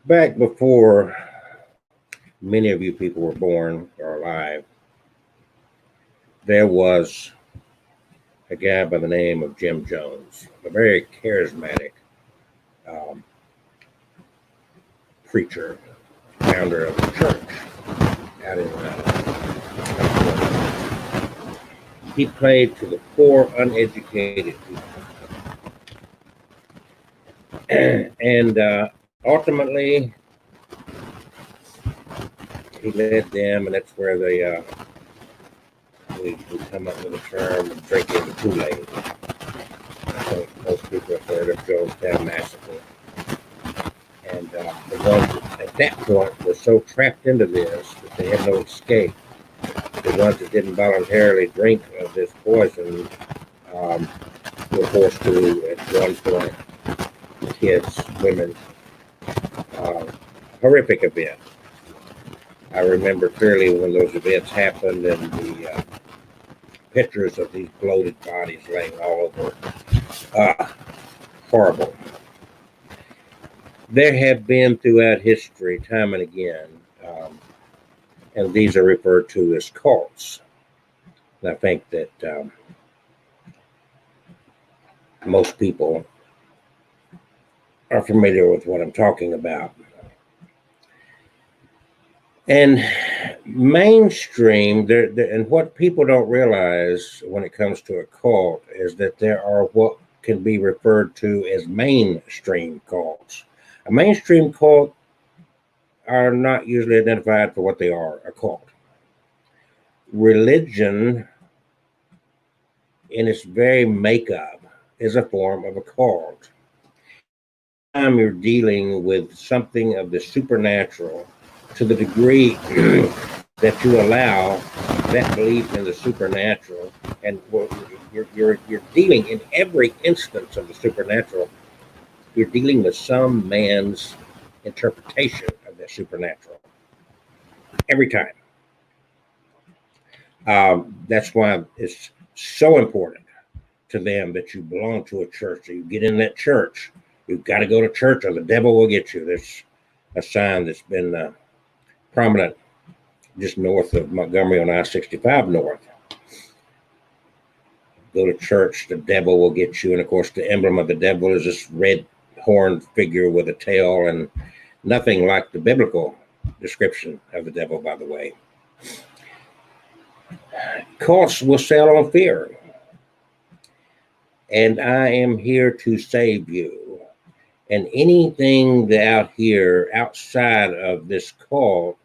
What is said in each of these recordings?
Back before many of you people were born or alive, there was a guy by the name of Jim Jones, a very charismatic um, preacher, founder of the church out in California. He played to the poor, uneducated people. And ultimately, he led them, and that's where we come up with a term of drinking the Kool-Aid. I think most people have heard of Jonestown Massacre. And the ones that, at that point, were so trapped into this that they had no escape. The ones that didn't voluntarily drink of this poison were forced to, at one point, kids, women, uh, horrific event. I remember clearly when those events happened and the pictures of these bloated bodies laying all over. Horrible. There have been throughout history, time and again, and these are referred to as cults. And I think that most people are familiar with what I'm talking about. And mainstream, and what people don't realize when it comes to a cult is that there are what can be referred to as mainstream cults. A mainstream cult are not usually identified for what they are, a cult. Religion, in its very makeup, is a form of a cult. Anytime you're dealing with something of the supernatural, to the degree that you allow that belief in the supernatural, and you're dealing in every instance of the supernatural, you're dealing with some man's interpretation of the supernatural every time. That's why it's so important to them that you belong to a church, that you get in that church. You've got to go to church or the devil will get you. There's a sign that's been prominent just north of Montgomery on I-65 north. Go to church, the devil will get you. And of course, the emblem of the devil is this red horned figure with a tail, and nothing like the biblical description of the devil, by the way. Cults will sell on fear. And I am here to save you. And anything out here outside of this cult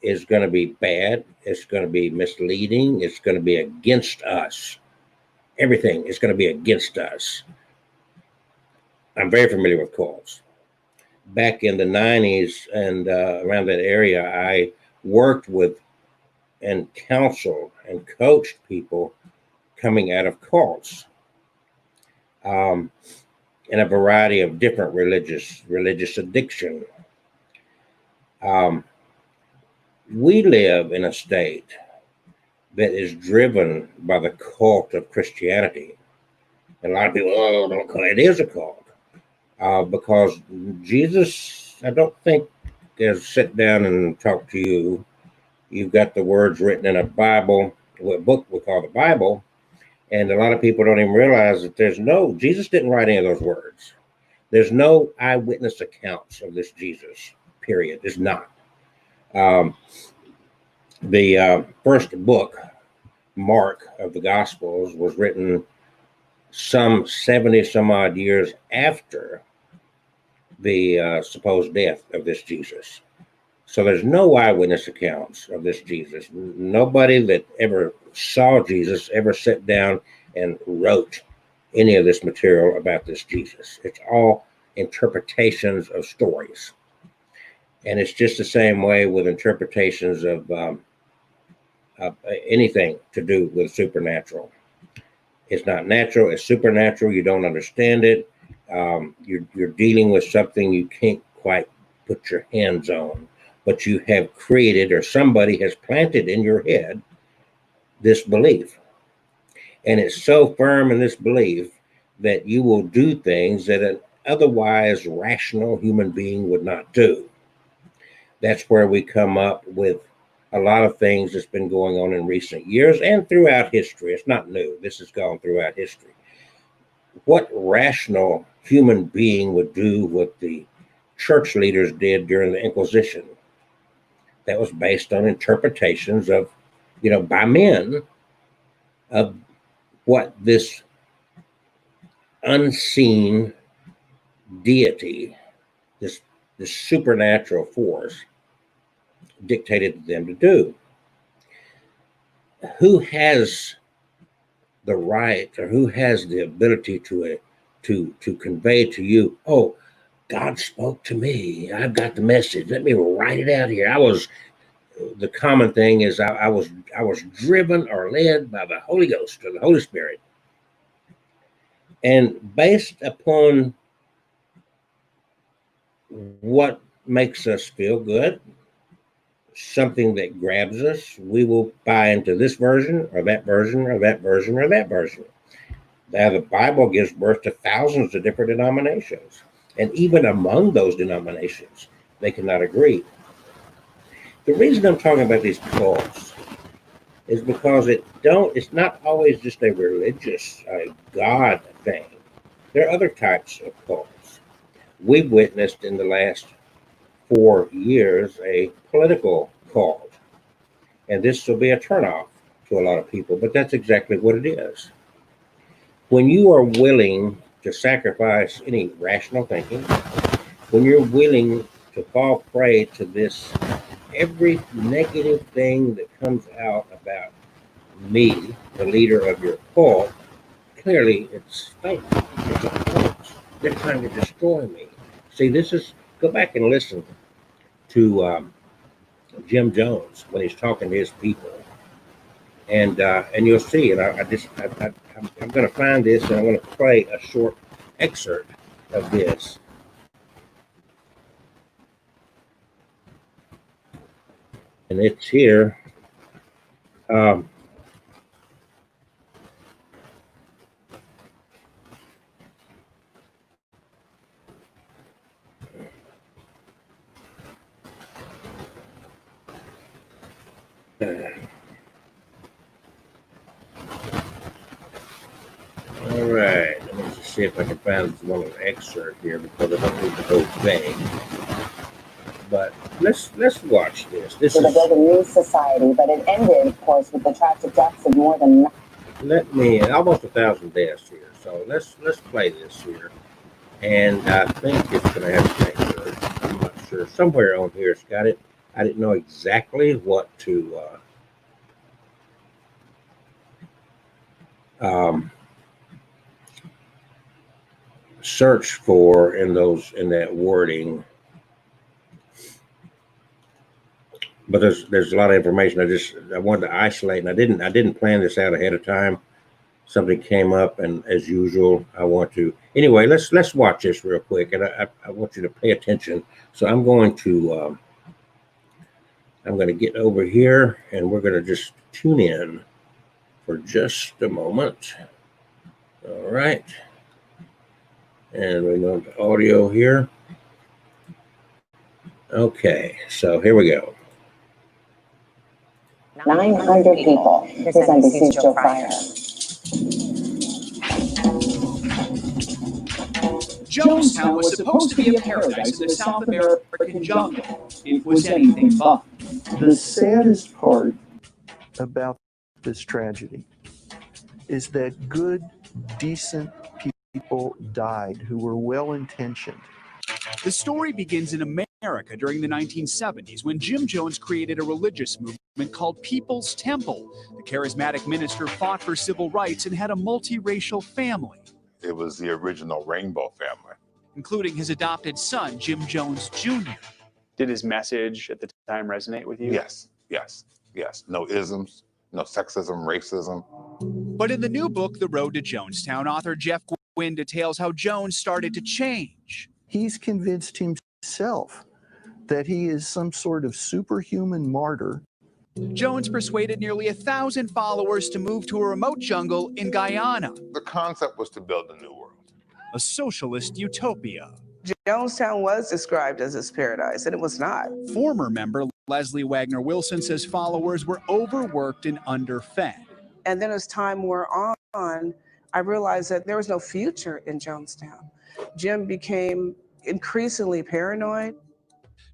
is going to be bad. It's going to be misleading. It's going to be against us. Everything is going to be against us. I'm very familiar with cults. Back in the 90s and around that area, I worked with and counseled and coached people coming out of cults in a variety of different religious addiction. We live in a state that is driven by the cult of Christianity. And a lot of people, oh, don't call it. It is a cult. Because Jesus, I don't think, has sit down and talk to you. You've got the words written in a Bible, a book we call the Bible. And a lot of people don't even realize that Jesus didn't write any of those words. There's no eyewitness accounts of this Jesus, period. There's not. The first book, Mark, of the Gospels was written some 70 some odd years after the supposed death of this Jesus. So there's no eyewitness accounts of this Jesus. Nobody that ever saw Jesus ever sat down and wrote any of this material about this Jesus. It's all interpretations of stories. And it's just the same way with interpretations of anything to do with supernatural. It's not natural, it's supernatural. You don't understand it. You're dealing with something you can't quite put your hands on, but you have created, or somebody has planted in your head, this belief. And it's so firm in this belief that you will do things that otherwise rational human being would not do. That's where we come up with a lot of things that's been going on in recent years and throughout history. It's not new. This has gone throughout history. What rational human being would do what the church leaders did during the Inquisition? That was based on interpretations of, by men, of what this unseen deity, this this supernatural force, dictated to them to do. Who has the right, or who has the ability to convey to you, oh, God spoke to me, I've got the message, let me write it out here. The common thing is I was driven or led by the Holy Ghost or the Holy Spirit. And based upon what makes us feel good, something that grabs us, we will buy into this version or that version or that version or that version. Now, the Bible gives birth to thousands of different denominations. And even among those denominations, they cannot agree. The reason I'm talking about these cults is because it's not always just a religious, God thing. There are other types of cults. We've witnessed in the last 4 years a political cult. And this will be a turnoff to a lot of people, but that's exactly what it is. When you are willing to sacrifice any rational thinking, when you're willing to fall prey to this, every negative thing that comes out about me, the leader of your cult, clearly it's fake. It's a hoax. They're trying to destroy me. See, go back and listen to Jim Jones when he's talking to his people, and you'll see. And I'm going to find this, and I'm going to play a short excerpt of this. And it's here. All right, let me just see if I can find one of the excerpt here because I don't need the whole thing. But let's watch this. This is build a new society, but it ended, of course, with the tragic deaths of more than. Almost 1,000 deaths here. So let's play this here, and I think it's going to have an excerpt. I'm not sure. Somewhere on here it's got it. I didn't know exactly what to. Search for in that wording, but there's a lot of information. I wanted to isolate, and I didn't plan this out ahead of time. Something came up, and as usual, I want to anyway. Let's watch this real quick, and I want you to pay attention. So I'm going to get over here, and we're going to just tune in for just a moment. All right. And we go to audio here. Okay, so here we go. 900 people. Here's NBC's Joe Fryer. Jonestown was supposed to be a paradise in the South American jungle. It was anything but. The saddest part about this tragedy is that good, decent people died who were well-intentioned. The story begins in America during the 1970s when Jim Jones created a religious movement called People's Temple. The charismatic minister fought for civil rights and had a multiracial family. It was the original Rainbow family, including his adopted son, Jim Jones Jr. Did his message at the time resonate with you? Yes. No isms, no sexism, racism. But in the new book, The Road to Jonestown, author Jeff Gwynne details how Jones started to change. He's convinced himself that he is some sort of superhuman martyr. Jones persuaded nearly 1,000 followers to move to a remote jungle in Guyana. The concept was to build a new world. a socialist utopia. Jonestown was described as its paradise, and it was not. Former member Leslie Wagner Wilson says followers were overworked and underfed. And then as time wore on, I realized that there was no future in Jonestown. Jim became increasingly paranoid.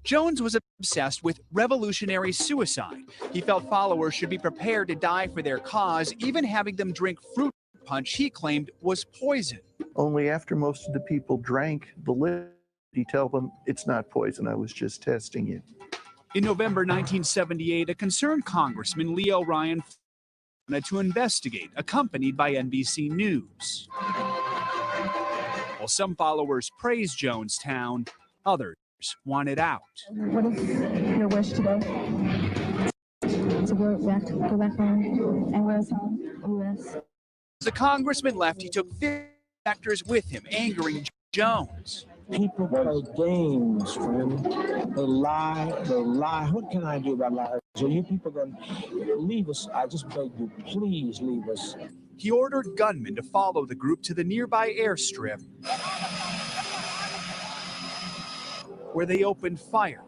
Jones was obsessed with revolutionary suicide. He felt followers should be prepared to die for their cause, even having them drink fruit punch he claimed was poison. Only after most of the people drank the liquid, he tell them it's not poison, I was just testing you. In November 1978, a concerned congressman, Leo Ryan, wanted to investigate, accompanied by NBC News. While some followers praised Jonestown, others wanted out. What is your wish today? To go back home, and where's home? U.S. As the congressman left, he took factors with him, angering Jones. People play games, friend. They lie. What can I do about lies? So you people going to leave us? I just beg you, please leave us. He ordered gunmen to follow the group to the nearby airstrip, where they opened fire.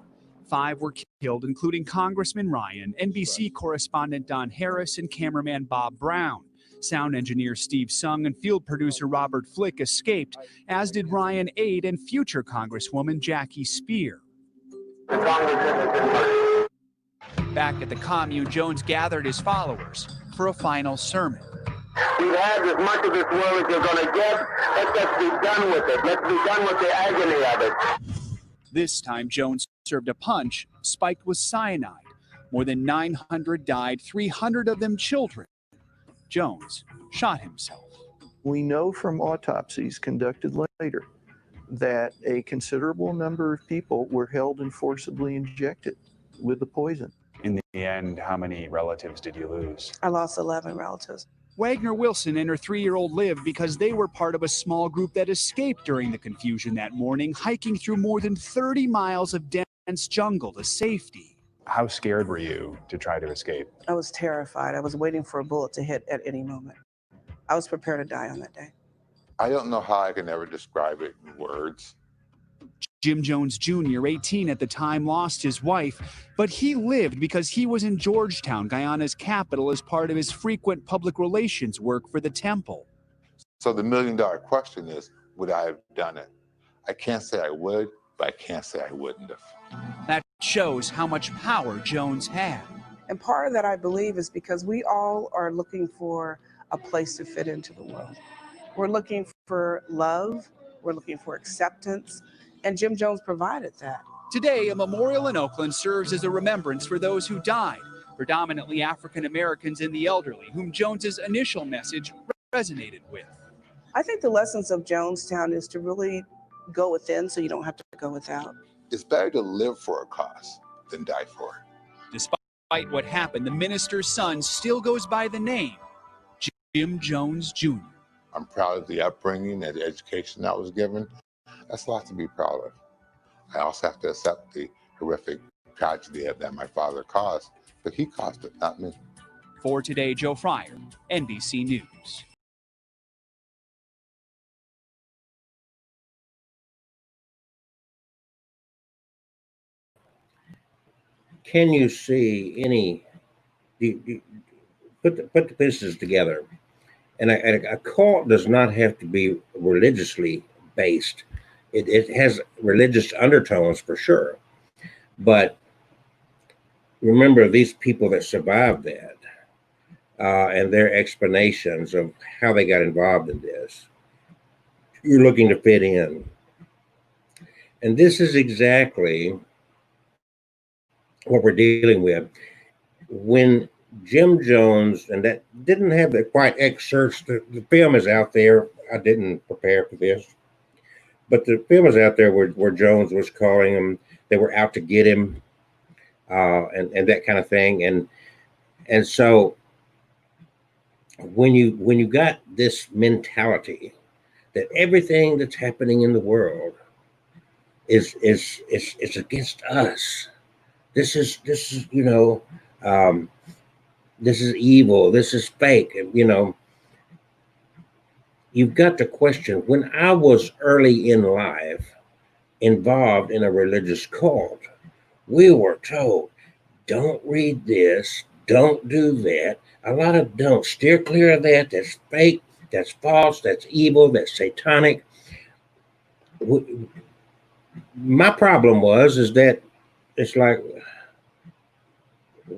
5 were killed, including Congressman Ryan, NBC correspondent Don Harris, and cameraman Bob Brown. Sound engineer Steve Sung and field producer Robert Flick escaped, as did Ryan aide and future Congresswoman Jackie Spear. Back at the commune, Jones gathered his followers for a final sermon. We've had as much of this world as you're going to get. Let's just be done with it. Let's be done with the agony of it. This time, Jones served a punch spiked with cyanide. More than 900 died, 300 of them children. Jones shot himself. We know from autopsies conducted later that a considerable number of people were held and forcibly injected with the poison. In the end, how many relatives did you lose? I lost 11 relatives. Wagner Wilson and her 3-year-old lived because they were part of a small group that escaped during the confusion that morning, hiking through more than 30 miles of dense jungle to safety. How scared were you to try to escape? I was terrified. I was waiting for a bullet to hit at any moment. I was prepared to die on that day. I don't know how I can ever describe it in words. Jim Jones Jr., 18 at the time, lost his wife, but he lived because he was in Georgetown, Guyana's capital, as part of his frequent public relations work for the temple. So the million-dollar question is, would I have done it? I can't say I would, but I can't say I wouldn't have. That shows how much power Jones had. And part of that, I believe, is because we all are looking for a place to fit into the world. We're looking for love. We're looking for acceptance. And Jim Jones provided that. Today, a memorial in Oakland serves as a remembrance for those who died, predominantly African Americans and the elderly, whom Jones's initial message resonated with. I think the lessons of Jonestown is to really go within so you don't have to go without. It's better to live for a cause than die for it. Despite what happened, the minister's son still goes by the name Jim Jones Jr. I'm proud of the upbringing and the education I was given. That's a lot to be proud of. I also have to accept the horrific tragedy that my father caused, but he caused it, not me. For Today, Joe Fryer, NBC News. Can you see any, put the pieces together? And a cult does not have to be religiously based. It has religious undertones for sure. But remember these people that survived that and their explanations of how they got involved in this. You're looking to fit in. And this is exactly what we're dealing with. When Jim Jones, and that didn't have the quite excerpts, the film is out there. I didn't prepare for this. But the film is out there where Jones was calling them, they were out to get him, and that kind of thing. And so when you got this mentality that everything that's happening in the world is against us. This is this is evil. This is fake. you've got to question. When I was early in life involved in a religious cult, we were told, don't read this, don't do that. A lot of don't. Steer clear of that. That's fake, that's false, that's evil, that's satanic. My problem is that it's like,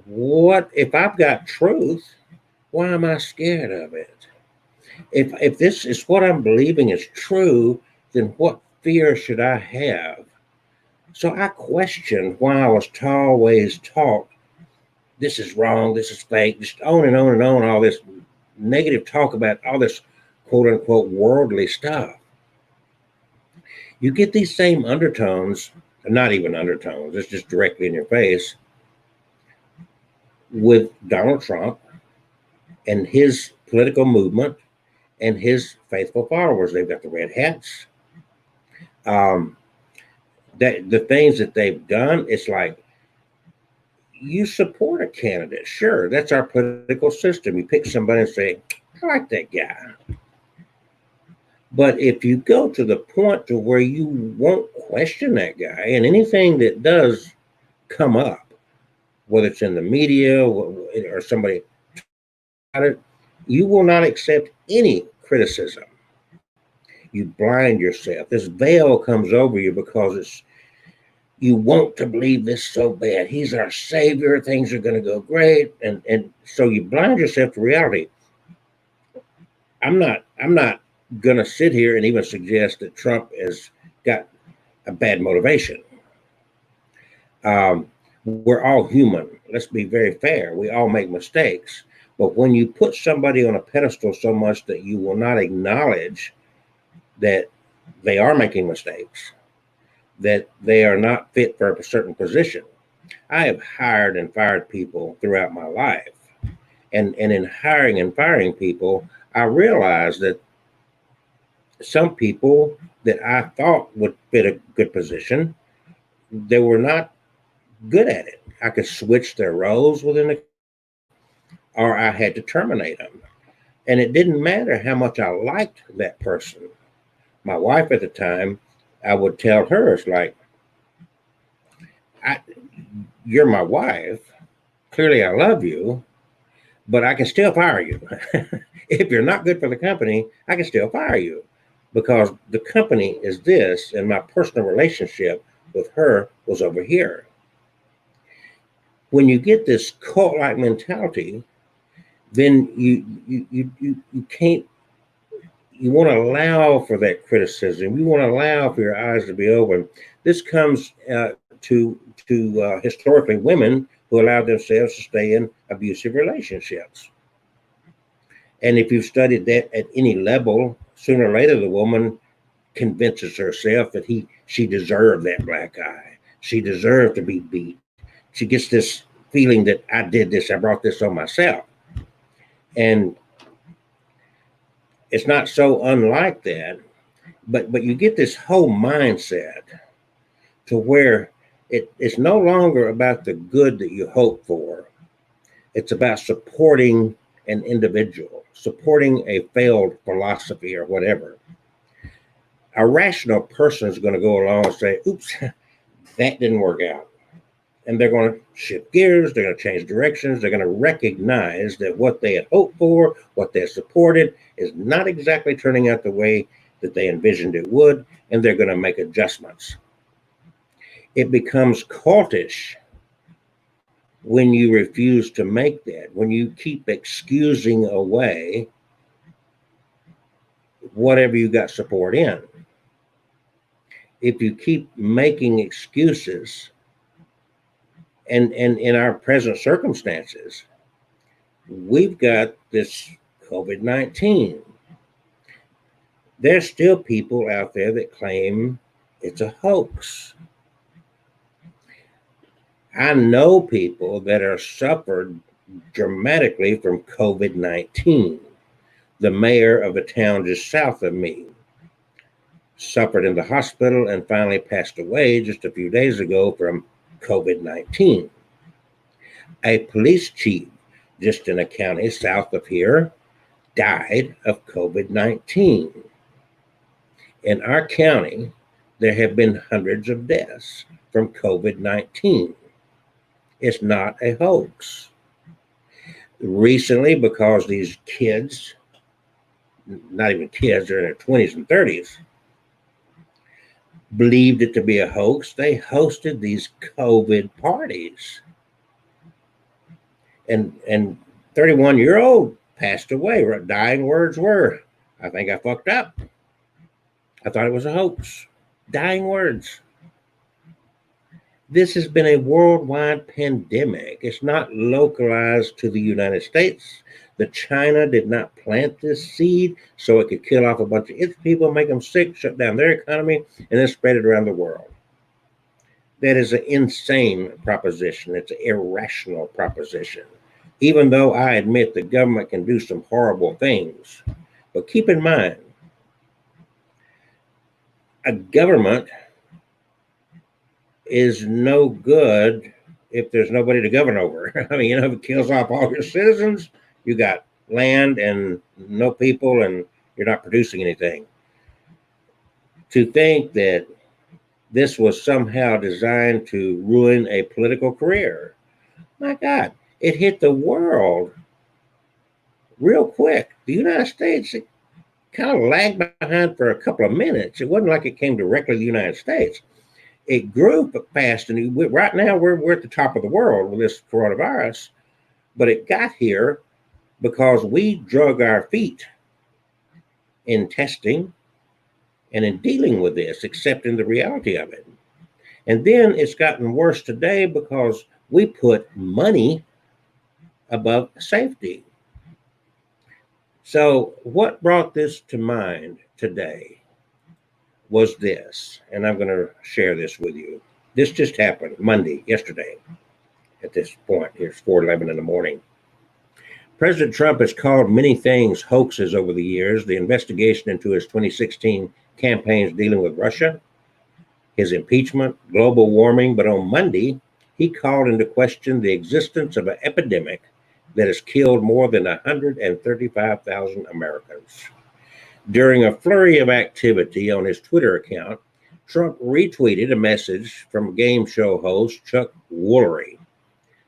what if I've got truth? Why am I scared of it? If this is what I'm believing is true, then what fear should I have? So I questioned why I was always taught this is wrong, this is fake, just on and on and on, all this negative talk about all this quote unquote worldly stuff. You get these same undertones, not even undertones, it's just directly in your face with Donald Trump and his political movement and his faithful followers. They've got the red hats. That the things that they've done, it's like, you support a candidate, sure, that's our political system. You pick somebody and say, I like that guy. But if you go to the point to where you won't question that guy and anything that does come up, whether it's in the media or somebody, you will not accept any criticism. You blind yourself. This veil comes over you because you want to believe this so bad. He's our savior. Things are going to go great, and so you blind yourself to reality. I'm not going to sit here and even suggest that Trump has got a bad motivation. We're all human. Let's be very fair. We all make mistakes. But when you put somebody on a pedestal so much that you will not acknowledge that they are making mistakes, that they are not fit for a certain position. I have hired and fired people throughout my life. And in hiring and firing people, I realized that some people that I thought would fit a good position, they were not good at it. I could switch their roles within the, or I had to terminate them. And it didn't matter how much I liked that person. My wife at the time, I would tell her, it's like, you're my wife. Clearly, I love you, but I can still fire you. If you're not good for the company, I can still fire you because the company is this, and my personal relationship with her was over here. When you get this cult-like mentality, then you can't. You want to allow for that criticism. You want to allow for your eyes to be open. This comes to historically women who allowed themselves to stay in abusive relationships. And if you've studied that at any level, sooner or later the woman convinces herself that she deserved that black eye. She deserved to be beat. She gets this feeling that I did this, I brought this on myself. And it's not so unlike that, but you get this whole mindset to where it's no longer about the good that you hope for. It's about supporting an individual, supporting a failed philosophy or whatever. A rational person is going to go along and say, oops, that didn't work out. And they're going to shift gears, they're going to change directions, they're going to recognize that what they had hoped for, what they supported, is not exactly turning out the way that they envisioned it would, and they're going to make adjustments. It becomes cultish when you refuse to make that, when you keep excusing away whatever you got support in. If you keep making excuses, and in our present circumstances, we've got this COVID-19. There's still people out there that claim it's a hoax. I know people that are suffered dramatically from COVID-19. The mayor of a town just south of me suffered in the hospital and finally passed away just a few days ago from COVID-19. A police chief just in a county south of here died of COVID-19. In our county, there have been hundreds of deaths from COVID-19. It's not a hoax. Recently, because these kids, not even kids, they're in their 20s and 30s, believed it to be a hoax, they hosted these COVID parties. And 31-year-old passed away. Her dying words were, "I think I fucked up. I thought it was a hoax." Dying words. This has been a worldwide pandemic. It's not localized to the United States. The China did not plant this seed so it could kill off a bunch of its people, make them sick, shut down their economy, and then spread it around the world. That is an insane proposition. It's an irrational proposition. Even though I admit the government can do some horrible things, but keep in mind, a government is no good if there's nobody to govern over. I mean, if it kills off all your citizens, you got land and no people, and you're not producing anything. To think that this was somehow designed to ruin a political career, my God, it hit the world real quick. The United States, it kind of lagged behind for a couple of minutes. It wasn't like it came directly to the United States. It grew fast, and right now we're at the top of the world with this coronavirus, but it got here because we drug our feet in testing and in dealing with this, accepting the reality of it. And then it's gotten worse today because we put money above safety. So what brought this to mind today was this, and I'm going to share this with you. This just happened Monday, yesterday, at this point. Here's 4:11 in the morning. President Trump has called many things hoaxes over the years. The investigation into his 2016 campaigns dealing with Russia, his impeachment, global warming. But on Monday, he called into question the existence of an epidemic that has killed more than 135,000 Americans. During a flurry of activity on his Twitter account, Trump retweeted a message from game show host Chuck Woolery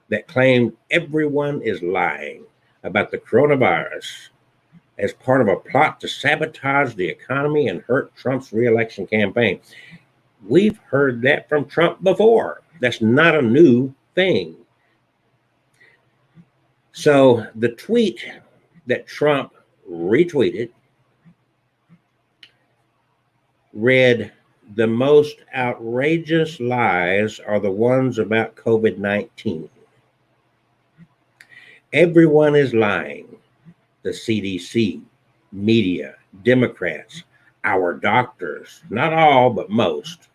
that claimed everyone is lying about the coronavirus as part of a plot to sabotage the economy and hurt Trump's re-election campaign. We've heard that from Trump before. That's not a new thing. So the tweet that Trump retweeted read, "The most outrageous lies are the ones about COVID-19. Everyone is lying. The CDC, media, Democrats, our doctors, not all, but most,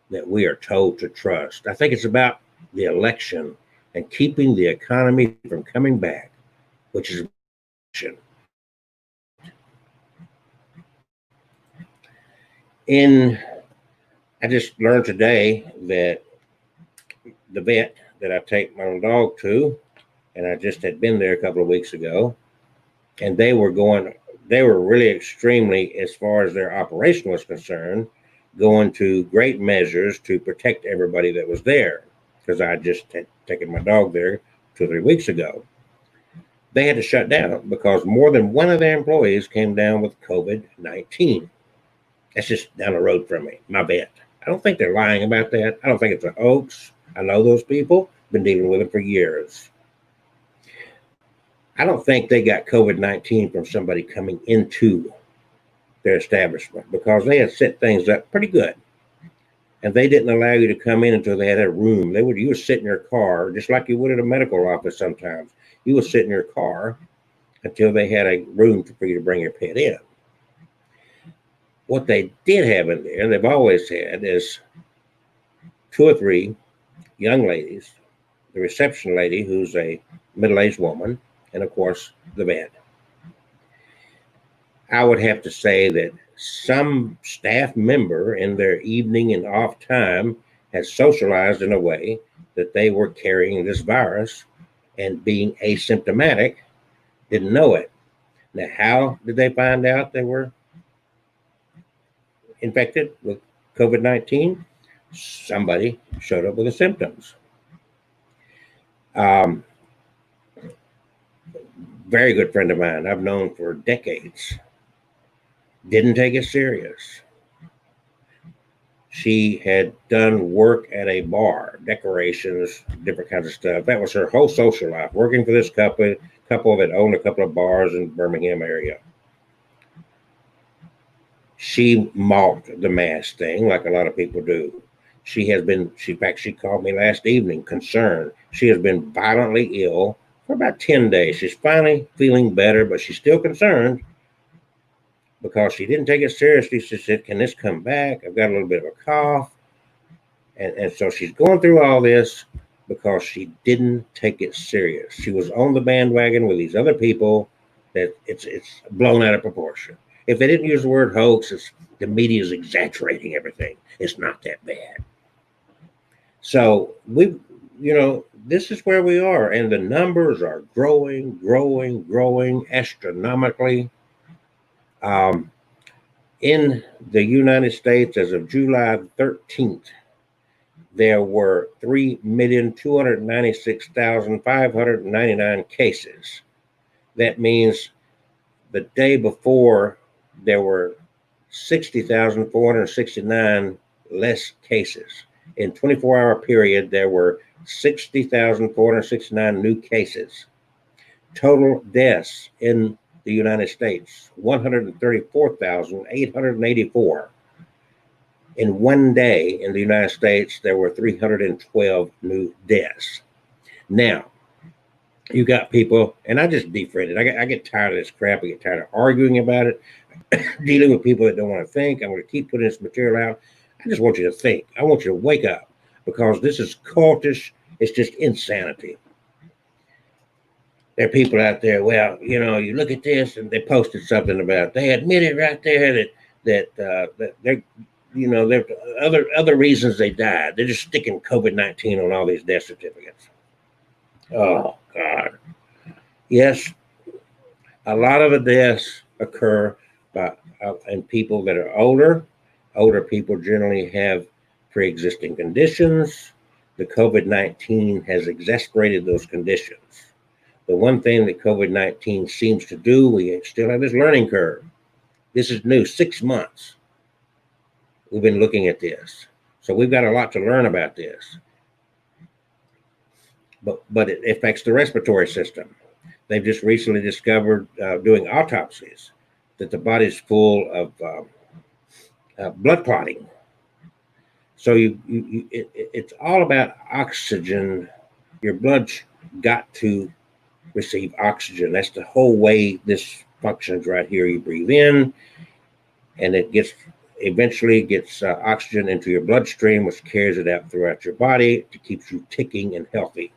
that we are told to trust. I think it's about the election and keeping the economy from coming back, which is election." I just learned today that the vet that I take my little dog to, and I just had been there a couple of weeks ago, and they were really extremely, as far as their operation was concerned, going to great measures to protect everybody that was there, because I just had taken my dog there 2 or 3 weeks ago. They had to shut down because more than one of their employees came down with COVID-19. That's just down the road from me, my vet. I don't think they're lying about that. I don't think it's a hoax. I know those people, been dealing with it for years. I don't think they got COVID-19 from somebody coming into their establishment, because they had set things up pretty good. And they didn't allow you to come in until they had a room. You would sit in your car, just like you would at a medical office sometimes. You would sit in your car until they had a room for you to bring your pet in. What they did have in there, and they've always had, is 2 or 3 young ladies, the reception lady, who's a middle-aged woman, and of course the vet. I would have to say that some staff member in their evening and off time has socialized in a way that they were carrying this virus and being asymptomatic, didn't know it. Now, how did they find out they were infected with COVID-19? Somebody showed up with the symptoms. Very good friend of mine, I've known for decades, didn't take it serious. She had done work at a bar, decorations, different kinds of stuff. That was her whole social life, working for this couple that owned a couple of bars in the Birmingham area. She mocked the mask thing like a lot of people do. In fact, she called me last evening concerned. She has been violently ill for about 10 days. She's finally feeling better, but she's still concerned because she didn't take it seriously. She said, can this come back? I've got a little bit of a cough. And so she's going through all this because she didn't take it serious. She was on the bandwagon with these other people that it's blown out of proportion. If they didn't use the word hoax, the media is exaggerating everything. It's not that bad. So this is where we are, and the numbers are growing astronomically. In the United States, as of July 13th, there were 3,296,599 cases. That means the day before, there were 60,469 less cases. In 24-hour period, there were 60,469 new cases. Total deaths in the United States, 134,884. In one day in the United States, there were 312 new deaths. Now, you got people, and I just defriended. I get tired of this crap. I get tired of arguing about it, dealing with people that don't want to think. I'm going to keep putting this material out. I just want you to think. I want you to wake up, because this is cultish. It's just insanity. There are people out there, well, you look at this, and they posted something about, they admitted right there that they're, there are other reasons they died. They're just sticking COVID-19 on all these death certificates. Oh, God. Yes, a lot of the deaths occur in people that are older. Older people generally have pre-existing conditions. The COVID-19 has exacerbated those conditions. The one thing that COVID-19 seems to do, we still have this learning curve. This is new, 6 months. We've been looking at this. So we've got a lot to learn about this. But it affects the respiratory system. They've just recently discovered, doing autopsies, that the body's full of blood clotting. So it's all about oxygen. Your blood's got to receive oxygen. That's the whole way this functions right here. You breathe in, and it eventually gets oxygen into your bloodstream, which carries it out throughout your body to keep you ticking and healthy.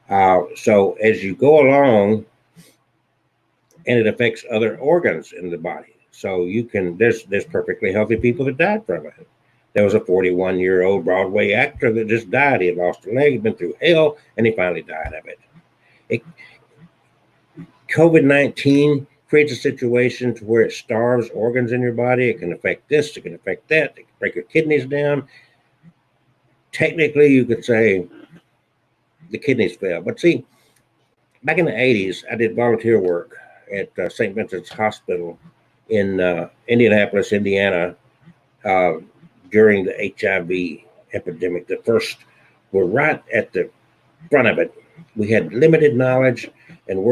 So as you go along, and it affects other organs in the body. So there's perfectly healthy people that died from it. There was a 41-year-old Broadway actor that just died. He had lost a leg, he'd been through hell, and he finally died of it. COVID-19 creates a situation to where it starves organs in your body. It can affect this, it can affect that, it can break your kidneys down. Technically, you could say the kidneys fail. But see, back in the 80s, I did volunteer work at St. Vincent's Hospital in Indianapolis, Indiana, during the HIV epidemic. We're right at the front of it. We had limited knowledge, and we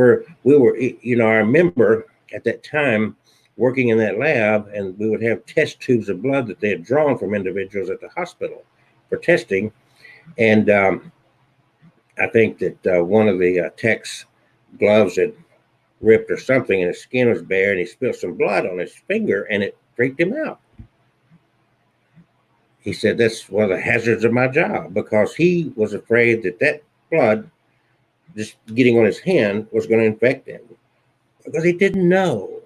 were, I remember at that time working in that lab, and we would have test tubes of blood that they had drawn from individuals at the hospital for testing. And I think that one of the tech's gloves had ripped or something, and his skin was bare, and he spilled some blood on his finger, and it freaked him out. He said that's one of the hazards of my job, because he was afraid that blood just getting on his hand was going to infect him, because he didn't know.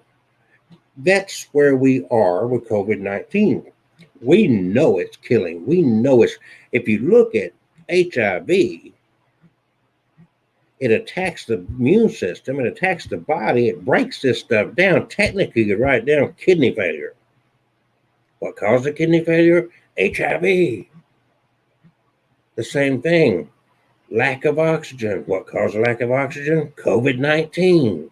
That's where we are with COVID-19. We know it's killing. We know if you look at HIV, It attacks the immune system, it attacks the body, it breaks this stuff down. Technically, you could write down kidney failure. What caused the kidney failure? HIV. The same thing. Lack of oxygen. What caused the lack of oxygen? COVID-19.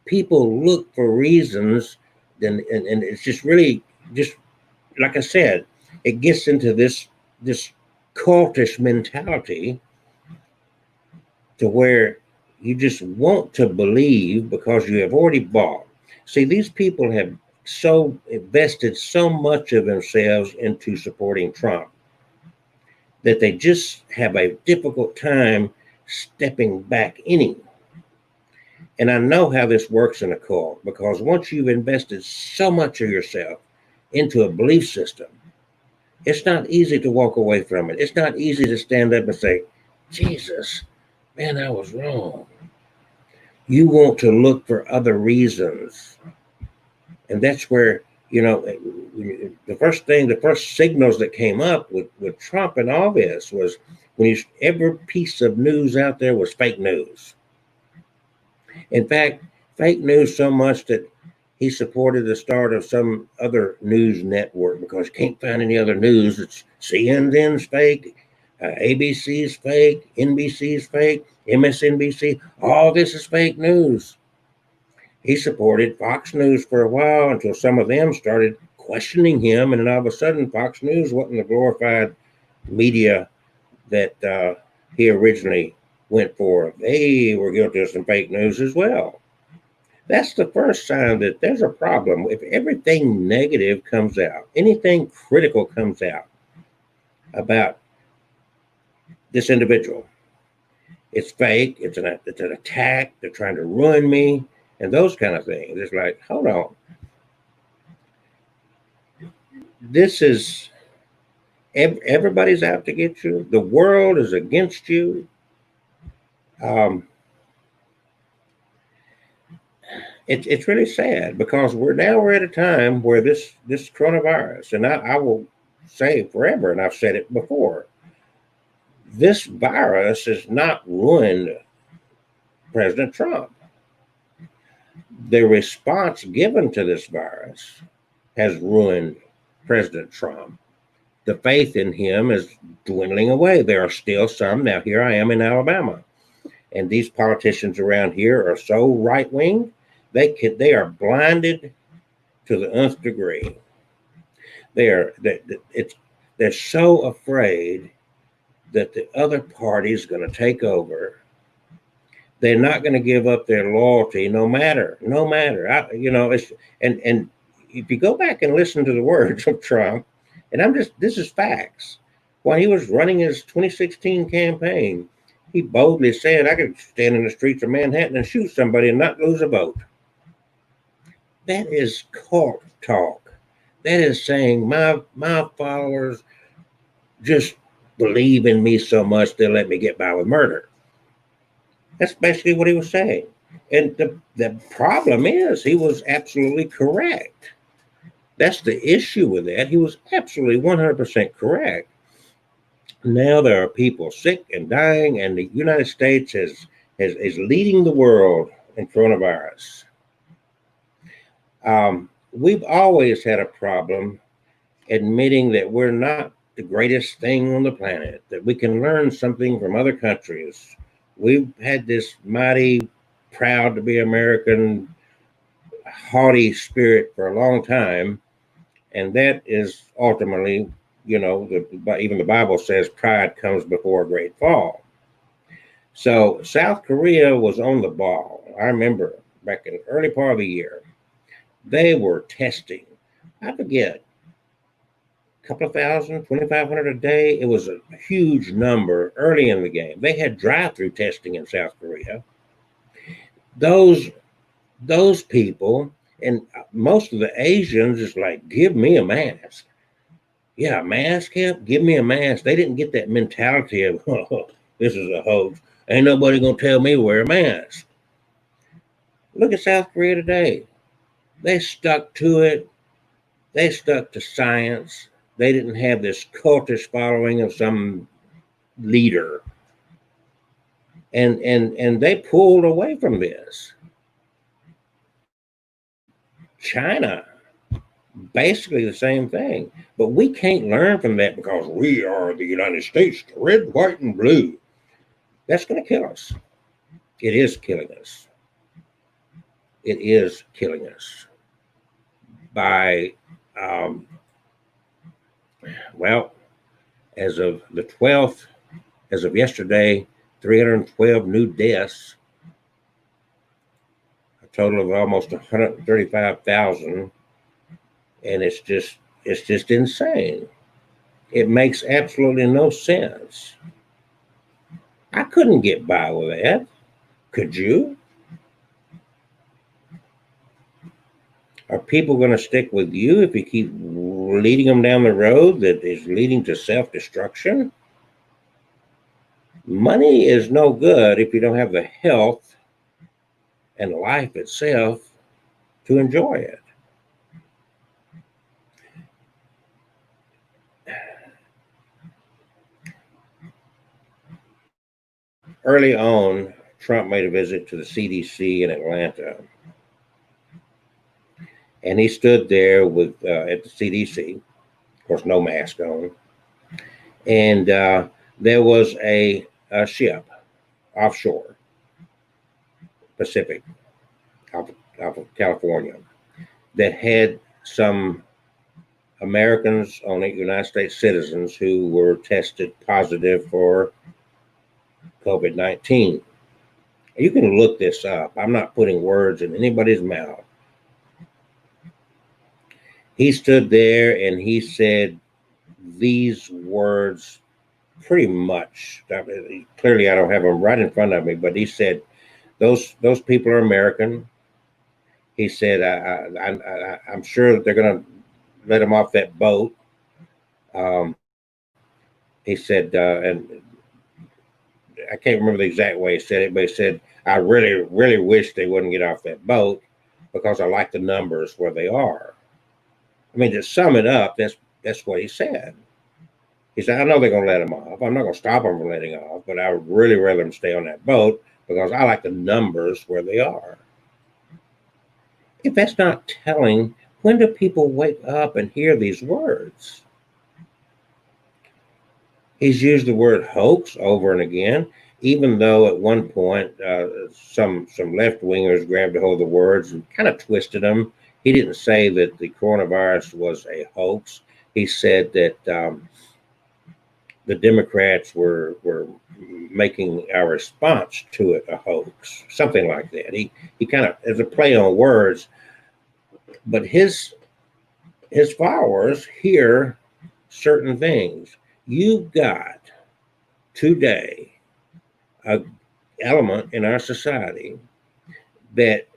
People look for reasons, and it's just really, just like I said, it gets into this cultish mentality to where you just want to believe because you have already bought. See, these people have so invested so much of themselves into supporting Trump that they just have a difficult time stepping back any. And I know how this works in a cult, because once you've invested so much of yourself into a belief system, it's not easy to walk away from it. It's not easy to stand up and say, Jesus, man, I was wrong. You want to look for other reasons. And that's where, the first signals that came up with Trump and all this was when every piece of news out there was fake news. In fact, fake news so much that he supported the start of some other news network because you can't find any other news. It's CNN's fake, ABC's fake, NBC's fake, MSNBC. All this is fake news. He supported Fox News for a while until some of them started questioning him, and then all of a sudden Fox News wasn't the glorified media that he originally went for. They were guilty of some fake news as well. That's the first sign that there's a problem. If everything negative comes out, anything critical comes out about this individual, it's fake, it's an attack, they're trying to ruin me, and those kind of things. It's like, hold on. This is, everybody's out to get you. The world is against you. It's really sad because we're at a time where this coronavirus, and I will say forever, and I've said it before, this virus has not ruined President Trump. The response given to this virus has ruined President Trump. The faith in him is dwindling away. There are still some. Now, here I am in Alabama, and these politicians around here are so right-wing, they are blinded to the nth degree. They're so afraid that the other party is going to take over. They're not going to give up their loyalty, no matter. And if you go back and listen to the words of Trump, and this is facts. When he was running his 2016 campaign, he boldly said, I could stand in the streets of Manhattan and shoot somebody and not lose a vote. That is cult talk. That is saying my followers just believe in me so much they'll let me get by with murder. That's basically what he was saying. And the problem is he was absolutely correct. That's the issue with that. He was absolutely 100% correct. Now there are people sick and dying, and the United States is leading the world in coronavirus. We've always had a problem admitting that we're not the greatest thing on the planet, that we can learn something from other countries. We've had this mighty, proud to be American, haughty spirit for a long time, and that is ultimately, even the Bible says pride comes before a great fall. So South Korea was on the ball. I remember back in the early part of the year, they were testing, I forget, a couple of thousand, 2,500 a day. It was a huge number early in the game. They had drive-through testing in South Korea. Those people, and most of the Asians, is like, give me a mask. Yeah, a mask, give me a mask. They didn't get that mentality of, oh, this is a hoax. Ain't nobody gonna tell me to wear a mask. Look at South Korea today. They stuck to it. They stuck to science. They didn't have this cultish following of some leader. and they pulled away from this. China, basically the same thing. But we can't learn from that because we are the United States, the red, white, and blue. That's going to kill us. It is killing us. It is killing us by, well, as of the 12th, as of yesterday, 312 new deaths, a total of almost 135,000. And it's just insane. It makes absolutely no sense. I couldn't get by with that. Could you? Are people going to stick with you if you keep leading them down the road that is leading to self-destruction? Money is no good if you don't have the health and life itself to enjoy it. Early on, Trump made a visit to the CDC in Atlanta. And he stood there with at the CDC, of course, no mask on. And there was a ship offshore, Pacific, off of California, that had some Americans on it, United States citizens, who were tested positive for COVID-19. You can look this up. I'm not putting words in anybody's mouth. He stood there and he said these words pretty much. Clearly, I don't have them right in front of me, but he said, those people are American. He said, I'm sure that they're going to let them off that boat. He said, and I can't remember the exact way he said it, but he said, I really, really wish they wouldn't get off that boat because I like the numbers where they are. I mean, to sum it up, that's what he said. He said, I know they're going to let them off. I'm not going to stop them from letting off, but I would really rather them stay on that boat because I like the numbers where they are. If that's not telling, when do people wake up and hear these words? He's used the word hoax over and again, even though at one point some left-wingers grabbed a hold of the words and kind of twisted them. He didn't say that the coronavirus was a hoax. He said that the Democrats were making our response to it a hoax, something like that. He kind of, as a play on words, but his followers hear certain things. You've got today an element in our society that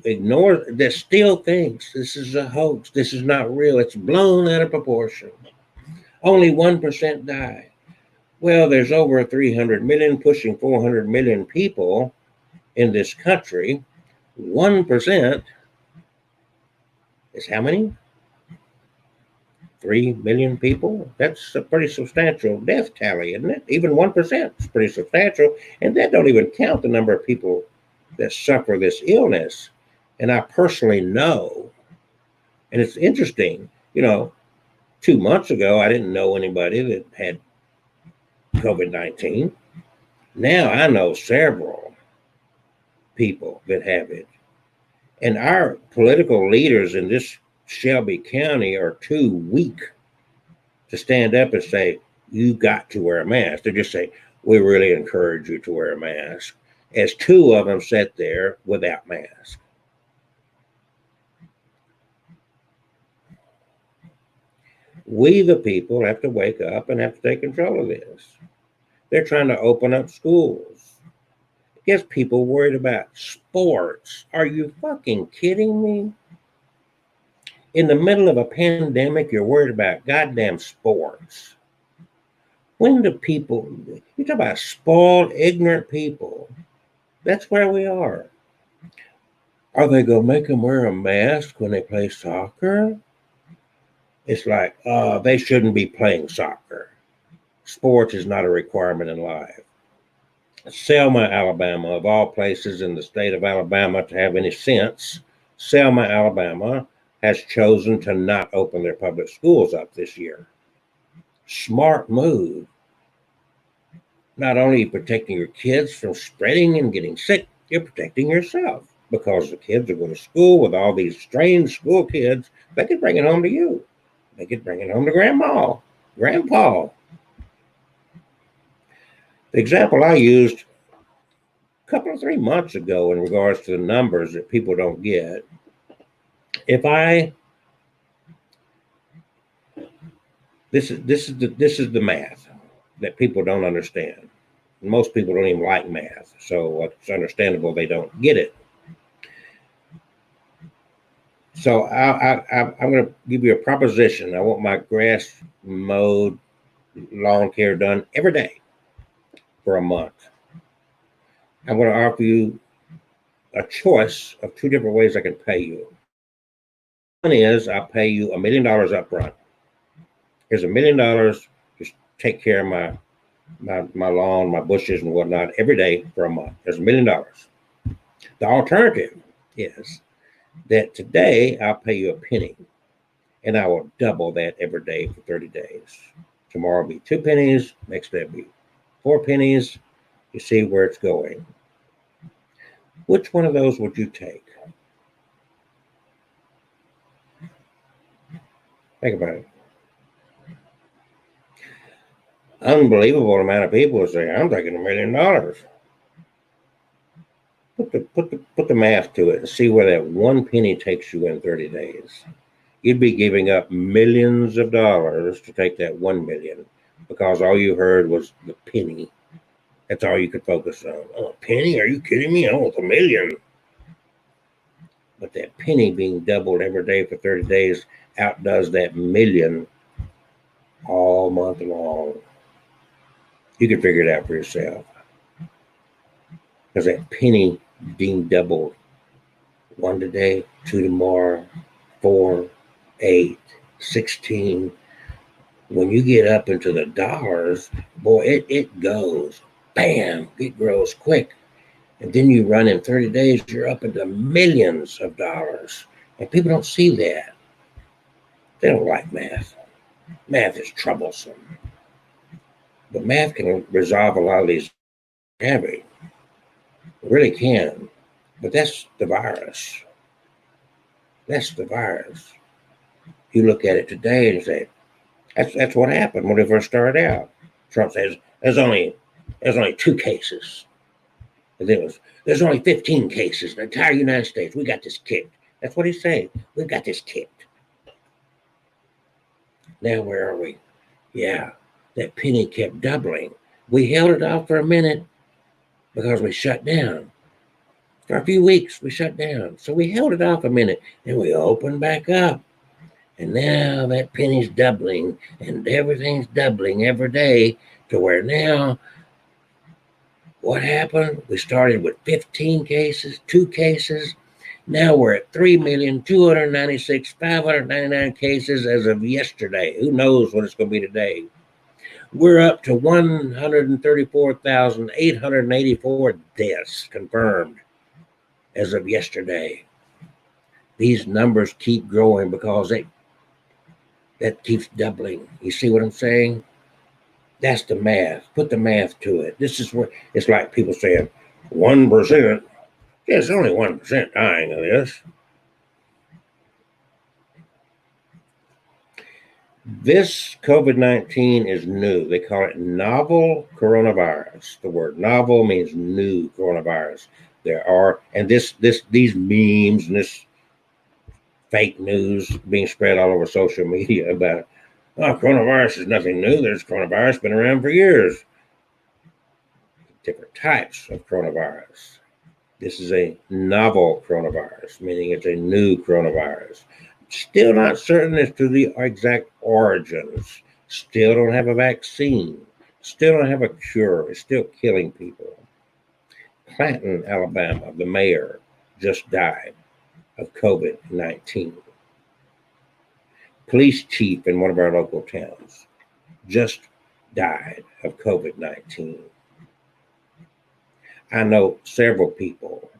ignores, that still thinks this is a hoax, this is not real, it's blown out of proportion. Only 1% die. Well, there's over 300 million, pushing 400 million people in this country. 1% is how many? 3 million people? That's a pretty substantial death tally, isn't it? Even 1% is pretty substantial. And that don't even count the number of people that suffer this illness. And I personally know, and it's interesting, 2 months ago, I didn't know anybody that had COVID-19. Now I know several people that have it. And our political leaders in this Shelby County are too weak to stand up and say, you got to wear a mask. They just say, we really encourage you to wear a mask. As two of them sat there without masks. We, the people, have to wake up and have to take control of this. They're trying to open up schools. Gets people worried about sports. Are you fucking kidding me? In the middle of a pandemic, you're worried about goddamn sports. When do people, you talk about spoiled, ignorant people, that's where we are. Are they going to make them wear a mask when they play soccer? It's like, they shouldn't be playing soccer. Sports is not a requirement in life. Selma, Alabama, of all places in the state of Alabama to have any sense, Selma, Alabama has chosen to not open their public schools up this year. Smart move. Not only are you protecting your kids from spreading and getting sick, you're protecting yourself because the kids are going to school with all these strange school kids. They could bring it home to you. They could bring it home to grandma, grandpa. The example I used a couple of 3 months ago in regards to the numbers that people don't get. This is the math that people don't understand. Most people don't even like math, so it's understandable they don't get it. So I'm going to give you a proposition. I want my grass mowed, lawn care done every day for a month. I'm going to offer you a choice of 2 different ways I can pay you. One is I'll pay you $1 million up front. Here's $1 million. Just take care of my lawn, my bushes and whatnot every day for a month. There's $1 million. The alternative is that today I'll pay you a penny and I will double that every day for 30 days. Tomorrow will be 2 pennies. Next day will be 4 pennies. You see where it's going. Which one of those would you take? Think about it. Unbelievable amount of people say, I'm taking $1 million. Put the math to it and see where that 1 penny takes you in 30 days. You'd be giving up millions of dollars to take that 1 million because all you heard was the penny. That's all you could focus on. Oh, a penny? Are you kidding me? I want $1 million. But that penny being doubled every day for 30 days outdoes that million all month long. You can figure it out for yourself. Because that penny being doubled 1 today, 2 tomorrow, 4, 8, 16. When you get up into the dollars, boy, it goes. Bam, it grows quick. And then you run in 30 days, you're up into millions of dollars. And people don't see that. They don't like math. Math is troublesome. But math can resolve a lot of these heavy. It really can. But that's the virus. That's the virus. You look at it today and say, that's what happened when it first started out. Trump says there's only 2 cases. And then there's only 15 cases in the entire United States. We got this kicked. That's what he's saying. We've got this kicked. Now where are we? Yeah, that penny kept doubling. We held it off for a minute because we shut down. For a few weeks, we shut down. So we held it off a minute, and we opened back up. And now that penny's doubling, and everything's doubling every day to where now, what happened? We started with 15 cases, 2 cases. Now we're at 3,296,599 cases as of yesterday. Who knows what it's going to be today? We're up to 134,884 deaths confirmed as of yesterday. These numbers keep growing because that keeps doubling. You see what I'm saying? That's the math. Put the math to it. This is where it's like people saying 1%. Yeah, it's only 1% dying of this. This COVID-19 is new. They call it novel coronavirus. The word novel means new coronavirus. There are, and these memes and this fake news being spread all over social media about, oh, coronavirus is nothing new. There's coronavirus been around for years. Different types of coronavirus. This is a novel coronavirus, meaning it's a new coronavirus. Still not certain as to the exact origins. Still don't have a vaccine. Still don't have a cure. It's still killing people. Clanton, Alabama, the mayor, just died of COVID-19. Police chief in one of our local towns just died of COVID-19. I know several people.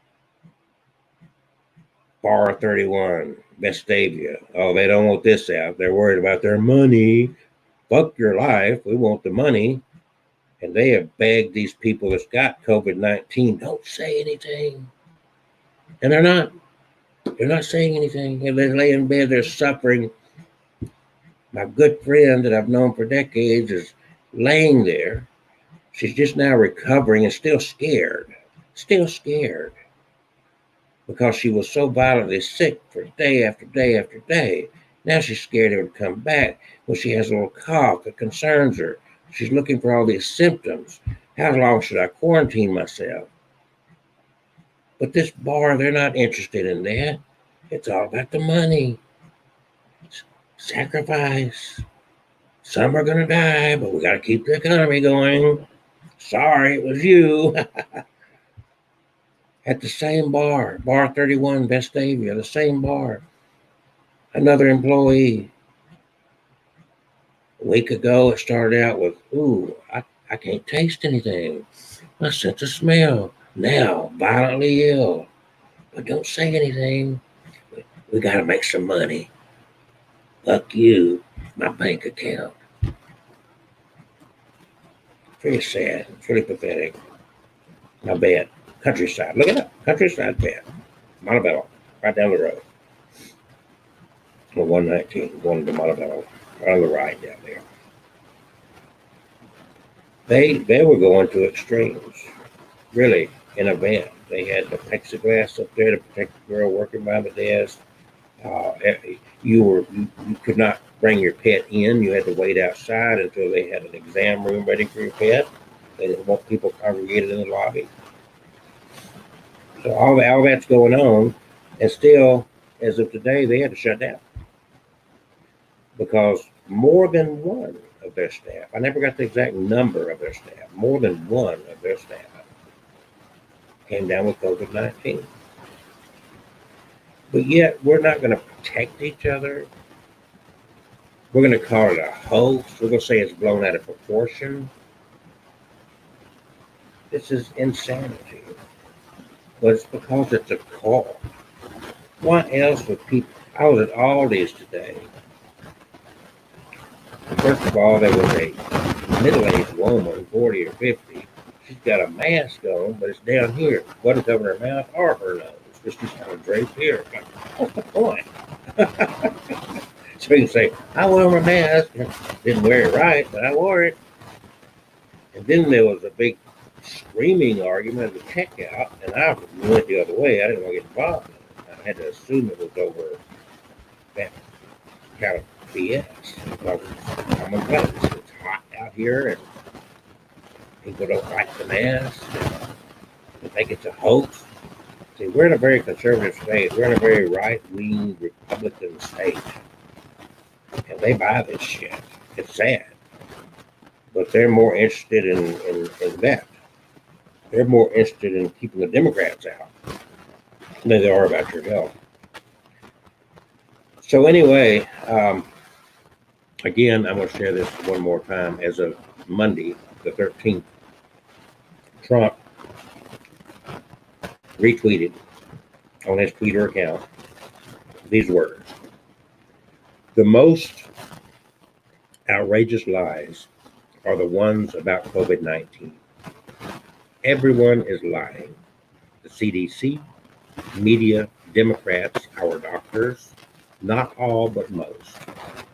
Bar 31, Vestavia. Oh, they don't want this out. They're worried about their money. Fuck your life. We want the money. And they have begged these people that's got COVID-19, don't say anything. And they're not. They're not saying anything. And they lay in bed, they're suffering. My good friend that I've known for decades is laying there. She's just now recovering and still scared. Still scared. Because she was so violently sick for day after day after day. Now she's scared it would come back. When she has a little cough that concerns her. She's looking for all these symptoms. How long should I quarantine myself? But this bar, they're not interested in that. It's all about the money. Sacrifice. Some are going to die, but we got to keep the economy going. Sorry, it was you. At the same bar, Bar 31, Vestavia, the same bar. Another employee. A week ago, it started out with, ooh, I can't taste anything. I sense a smell. Now, violently ill. But don't say anything. We got to make some money. Fuck you, my bank account. Pretty sad. It's really pathetic. Now, bad. Countryside. Look it up. Countryside bad. Montebello. Right down the road. On 119. Going to Montebello. Right on the right down there. They were going to extremes. Really, in a van. They had the plexiglass up there to protect the girl working by the desk. You could not bring your pet in. You had to wait outside until they had an exam room ready for your pet. They didn't want people congregated in the lobby. So all that's going on, and still, as of today, they had to shut down because more than one of their staff, I never got the exact number of their staff, more than one of their staff came down with COVID-19. But yet, we're not going to protect each other. We're going to call it a hoax. We're going to say it's blown out of proportion. This is insanity. But it's because it's a call. Why else would people? I was at Aldi's today. First of all, there was a middle-aged woman, 40 or 50. She's got a mask on, but it's down here. It wasn't covering her mouth or her nose. It's just kind of draped here. What's the point? So you can say, I wore my mask. Didn't wear it right, but I wore it. And then there was a big screaming argument at the checkout, and I went the other way. I didn't want to get involved in it. I had to assume it was over that kind of BS. Because it's commonplace. It's hot out here, and people don't like the mask. They think it's a hoax. See, we're in a very conservative state. We're in a very right-wing Republican state. And they buy this shit. It's sad. But they're more interested in that. They're more interested in keeping the Democrats out than they are about your health. So anyway, again, I'm going to share this one more time. As of Monday, the 13th, Trump retweeted on his Twitter account these words. The most outrageous lies are the ones about COVID-19. Everyone is lying. The CDC, media, Democrats, our doctors, not all but most,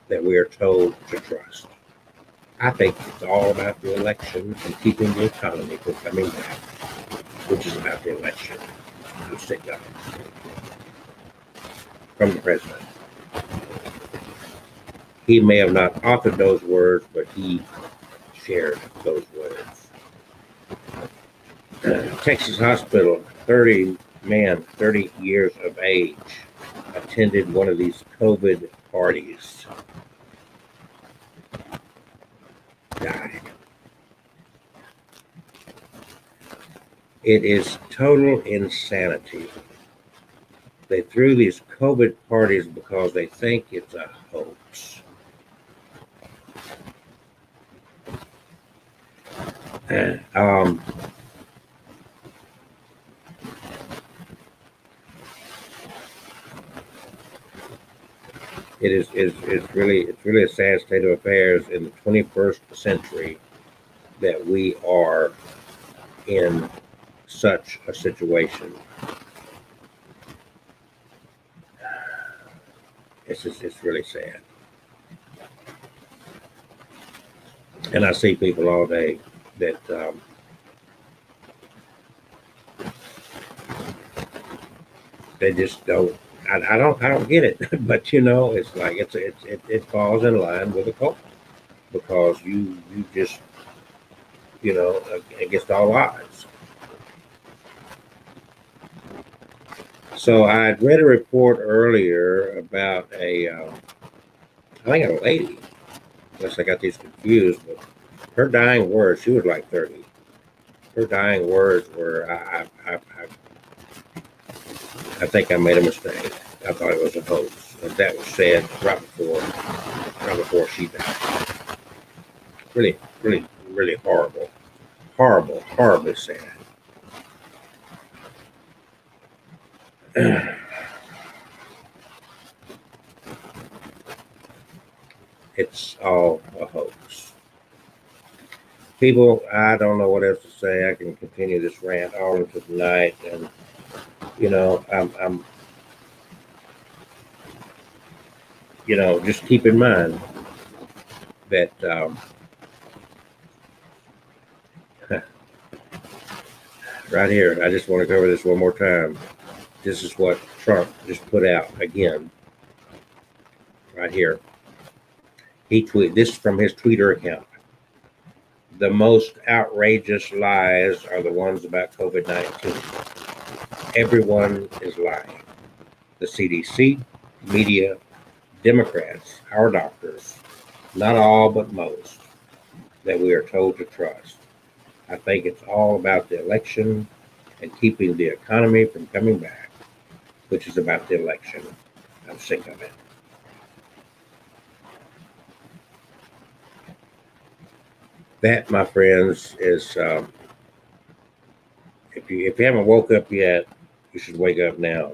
that we are told to trust. I think it's all about the election and keeping the economy from coming back, which is about the election. I'm sick of it. From the president. He may have not authored those words, but he shared those words. Texas hospital, 30 years of age, attended one of these COVID parties. Died. It is total insanity. They threw these COVID parties because they think it's a hoax. it's really a sad state of affairs in the 21st century that we are in such a situation. It's really sad. And I see people all day that they just don't. I don't get it. But it's like it falls in line with a cult because you just against all odds. So I had read a report earlier about I think a lady, unless I got these confused, but her dying words, she was like 30. Her dying words were, I think I made a mistake. I thought it was a hoax. And that was said right before she died. Really, really, really horrible. Horrible, horribly sad. It's all a hoax. People, I don't know what else to say. I can continue this rant all into the night, and I'm just keep in mind that right here, I just want to cover this one more time. This is what Trump just put out again, right here. He tweeted this from his Twitter account. The most outrageous lies are the ones about COVID-19. Everyone is lying. The CDC, media, Democrats, our doctors, not all but most, that we are told to trust. I think it's all about the election and keeping the economy from coming back, which is about the election. I'm sick of it. That, my friends, is if you haven't woke up yet, you should wake up now.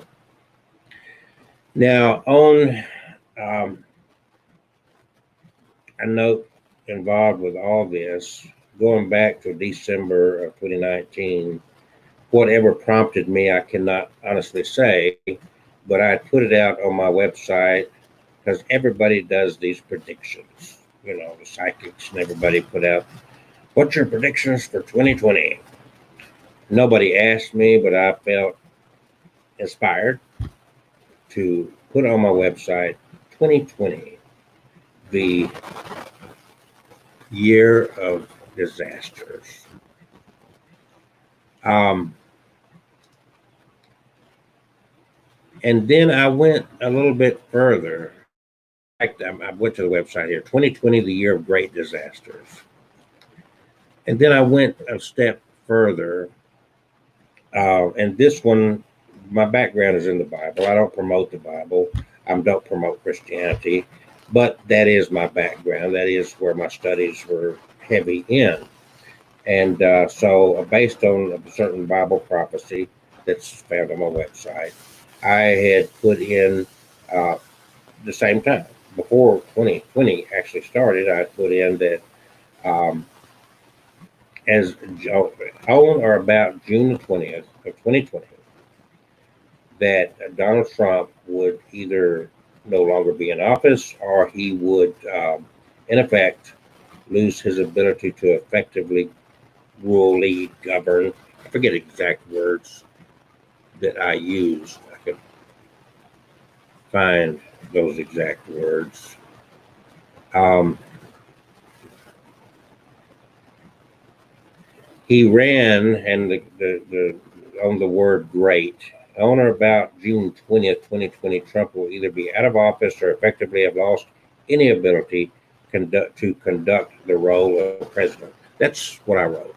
Now, on a note involved with all this, going back to December of 2019, whatever prompted me, I cannot honestly say, but I put it out on my website because everybody does these predictions. The psychics and everybody put out, what's your predictions for 2020? Nobody asked me, but I felt inspired to put on my website 2020, the year of disasters. And then I went a little bit further. In fact, I went to the website here, 2020, the year of great disasters. And then I went a step further. And this one, my background is in the Bible. I don't promote the Bible. I don't promote Christianity, but that is my background. That is where my studies were heavy in. And so based on a certain Bible prophecy that's found on my website, I had put in the same time, before 2020 actually started, I put in that as on or about June the 20th of 2020, that Donald Trump would either no longer be in office or he would, in effect, lose his ability to effectively rule, lead, govern. I forget exact words that I used. I could find those exact words. He ran, and the on the word great, on or about June 20th, 2020, Trump will either be out of office or effectively have lost any ability to conduct the role of president. That's what I wrote.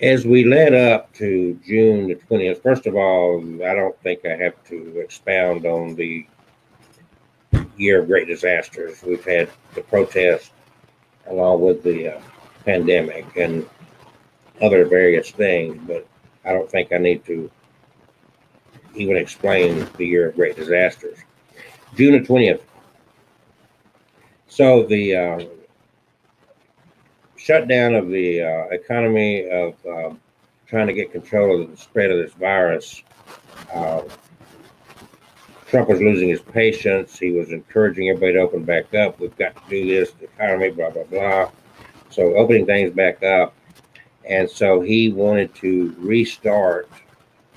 As we led up to June the 20th, first of all, I don't think I have to expound on the year of great disasters. We've had the protests along with the pandemic and other various things, but I don't think I need to even explain the year of great disasters. June the 20th. So the shutdown of the economy of trying to get control of the spread of this virus. Uh, Trump was losing his patience. He was encouraging everybody to open back up. We've got to do this, the economy, blah, blah, blah. So opening things back up. And so he wanted to restart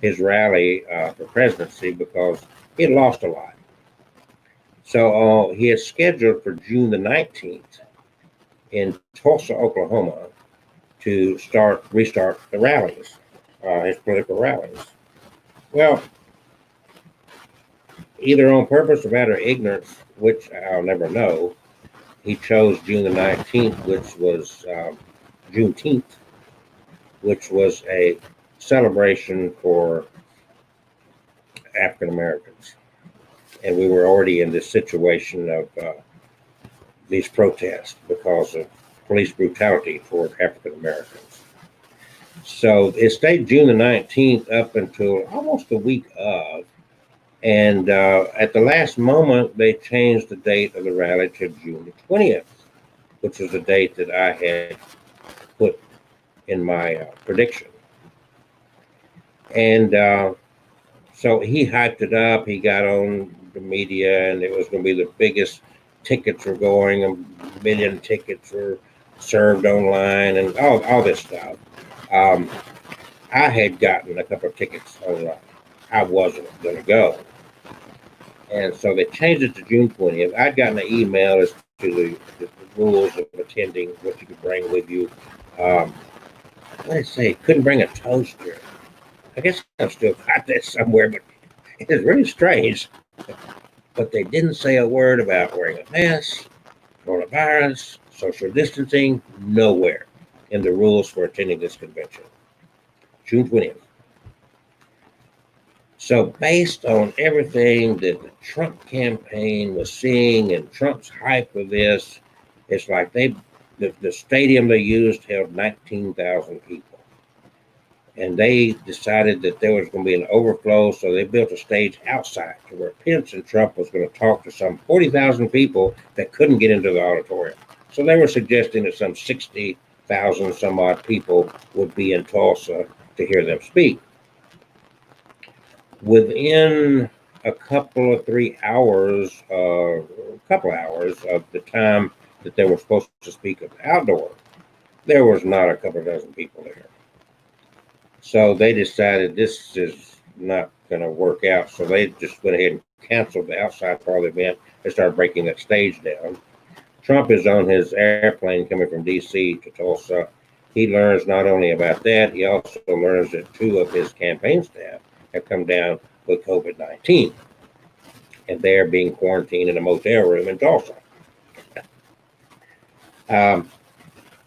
his rally for presidency because he had lost a lot. So he is scheduled for June the 19th in Tulsa, Oklahoma, to restart the rallies, his political rallies. Well, either on purpose or out of ignorance, which I'll never know, he chose June the 19th, which was Juneteenth, which was a celebration for African Americans. And we were already in this situation of these protests because of police brutality toward African Americans. So it stayed June the 19th up until almost the week of. And at the last moment, they changed the date of the rally to June the 20th, which was the date that I had put in my prediction. And so he hyped it up. He got on the media, and it was going to be the biggest. Tickets were going, 1 million tickets were served online, and all this stuff. I had gotten a couple of tickets online. I wasn't going to go. And so they changed it to June 20th. I'd gotten an email as to the rules of attending, what you could bring with you. What did it say? Couldn't bring a toaster. I guess I've still got that somewhere, but it's really strange. But they didn't say a word about wearing a mask, coronavirus, social distancing, nowhere in the rules for attending this convention. June 20th. So based on everything that the Trump campaign was seeing and Trump's hype of this, it's like the stadium they used held 19,000 people. And they decided that there was going to be an overflow, so they built a stage outside to where Pence and Trump was going to talk to some 40,000 people that couldn't get into the auditorium. So they were suggesting that some 60,000 some odd people would be in Tulsa to hear them speak. Within a couple of 3 hours, of the time that they were supposed to speak of outdoor, there was not a couple of dozen people there. So they decided this is not going to work out. So they just went ahead and canceled the outside part of the event and started breaking that stage down. Trump is on his airplane coming from D.C. to Tulsa. He learns not only about that, he also learns that 2 of his campaign staff have come down with COVID-19. And they're being quarantined in a motel room in Tulsa. Then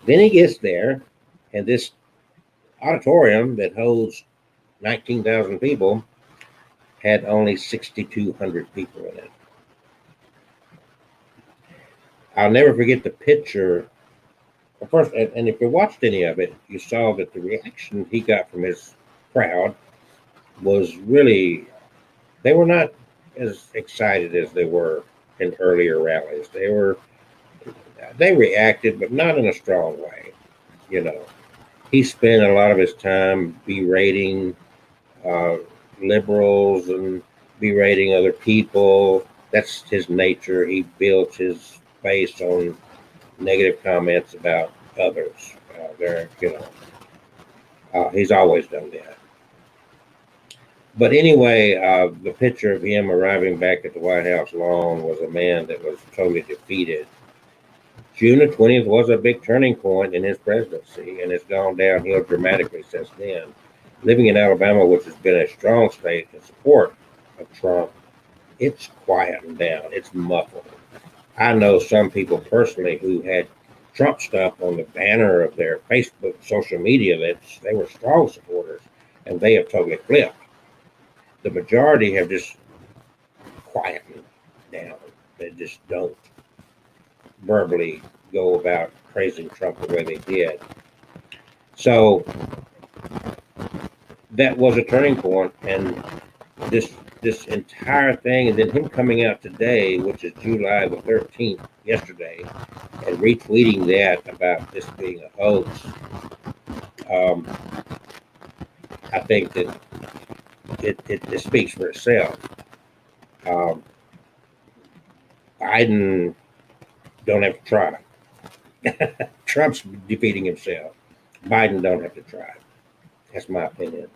he gets there, and this auditorium that holds 19,000 people had only 6,200 people in it. I'll never forget the picture. First, and if you watched any of it, you saw that the reaction he got from his crowd was really, they were not as excited as they were in earlier rallies. They reacted, but not in a strong way, you know. He spent a lot of his time berating liberals and berating other people. That's his nature. He built his base on negative comments about others. He's always done that. But anyway, the picture of him arriving back at the White House lawn was a man that was totally defeated. June the 20th was a big turning point in his presidency, and it's gone downhill dramatically since then. Living in Alabama, which has been a strong state in support of Trump, it's quieting down. It's muffled. I know some people personally who had Trump stuff on the banner of their Facebook social media that they were strong supporters, and they have totally flipped. The majority have just quietened down. They just don't verbally go about praising Trump the way they did. So that was a turning point, and this this entire thing, and then him coming out today, which is July the 13th, yesterday, and retweeting that about this being a hoax. I think that it speaks for itself. Um, Biden don't have to try. Trump's defeating himself. Biden don't have to try. That's my opinion.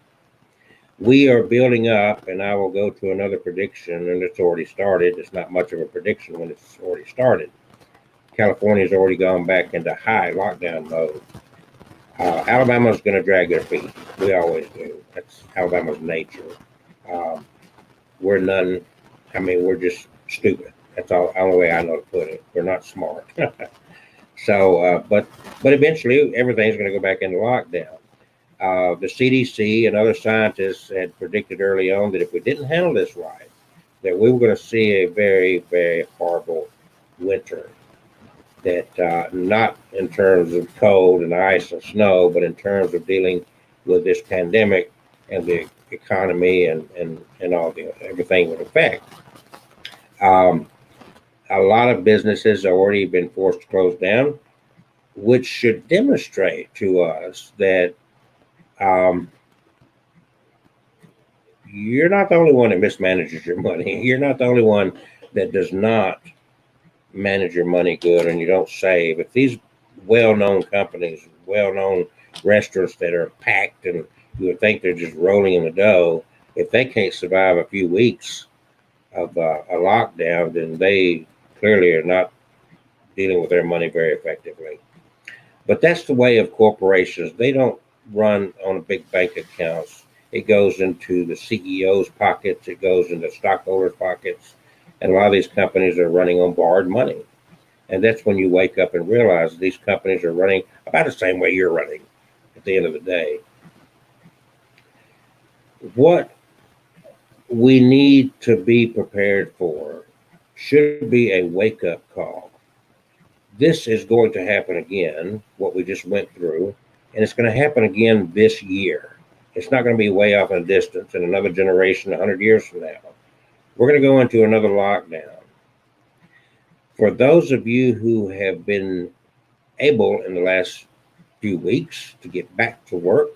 We are building up, and I will go to another prediction, and it's already started. It's not much of a prediction when it's already started. California's already gone back into high lockdown mode. Alabama's going to drag their feet. We always do. That's Alabama's nature. We're none. I mean, we're just stupid. That's all. The only way I know to put it. We're not smart. So, but eventually everything's going to go back into lockdown. The CDC and other scientists had predicted early on that if we didn't handle this right, that we were going to see a very, very horrible winter. That not in terms of cold and ice and snow, but in terms of dealing with this pandemic and the economy and all everything would affect. A lot of businesses have already been forced to close down, which should demonstrate to us that you're not the only one that mismanages your money. You're not the only one that does not manage your money good and you don't save. If these well-known companies, well-known restaurants that are packed and you would think they're just rolling in the dough, if they can't survive a few weeks of a lockdown, then they clearly are not dealing with their money very effectively. But that's the way of corporations. They don't run on big bank accounts. It goes into the CEO's pockets. It goes into stockholders' pockets. And a lot of these companies are running on borrowed money. And that's when you wake up and realize these companies are running about the same way you're running at the end of the day. What we need to be prepared for should be a wake-up call. This is going to happen again, what we just went through, and it's going to happen again this year. It's not going to be way off in the distance in another generation, 100 years from now. We're going to go into another lockdown. For those of you who have been able in the last few weeks to get back to work,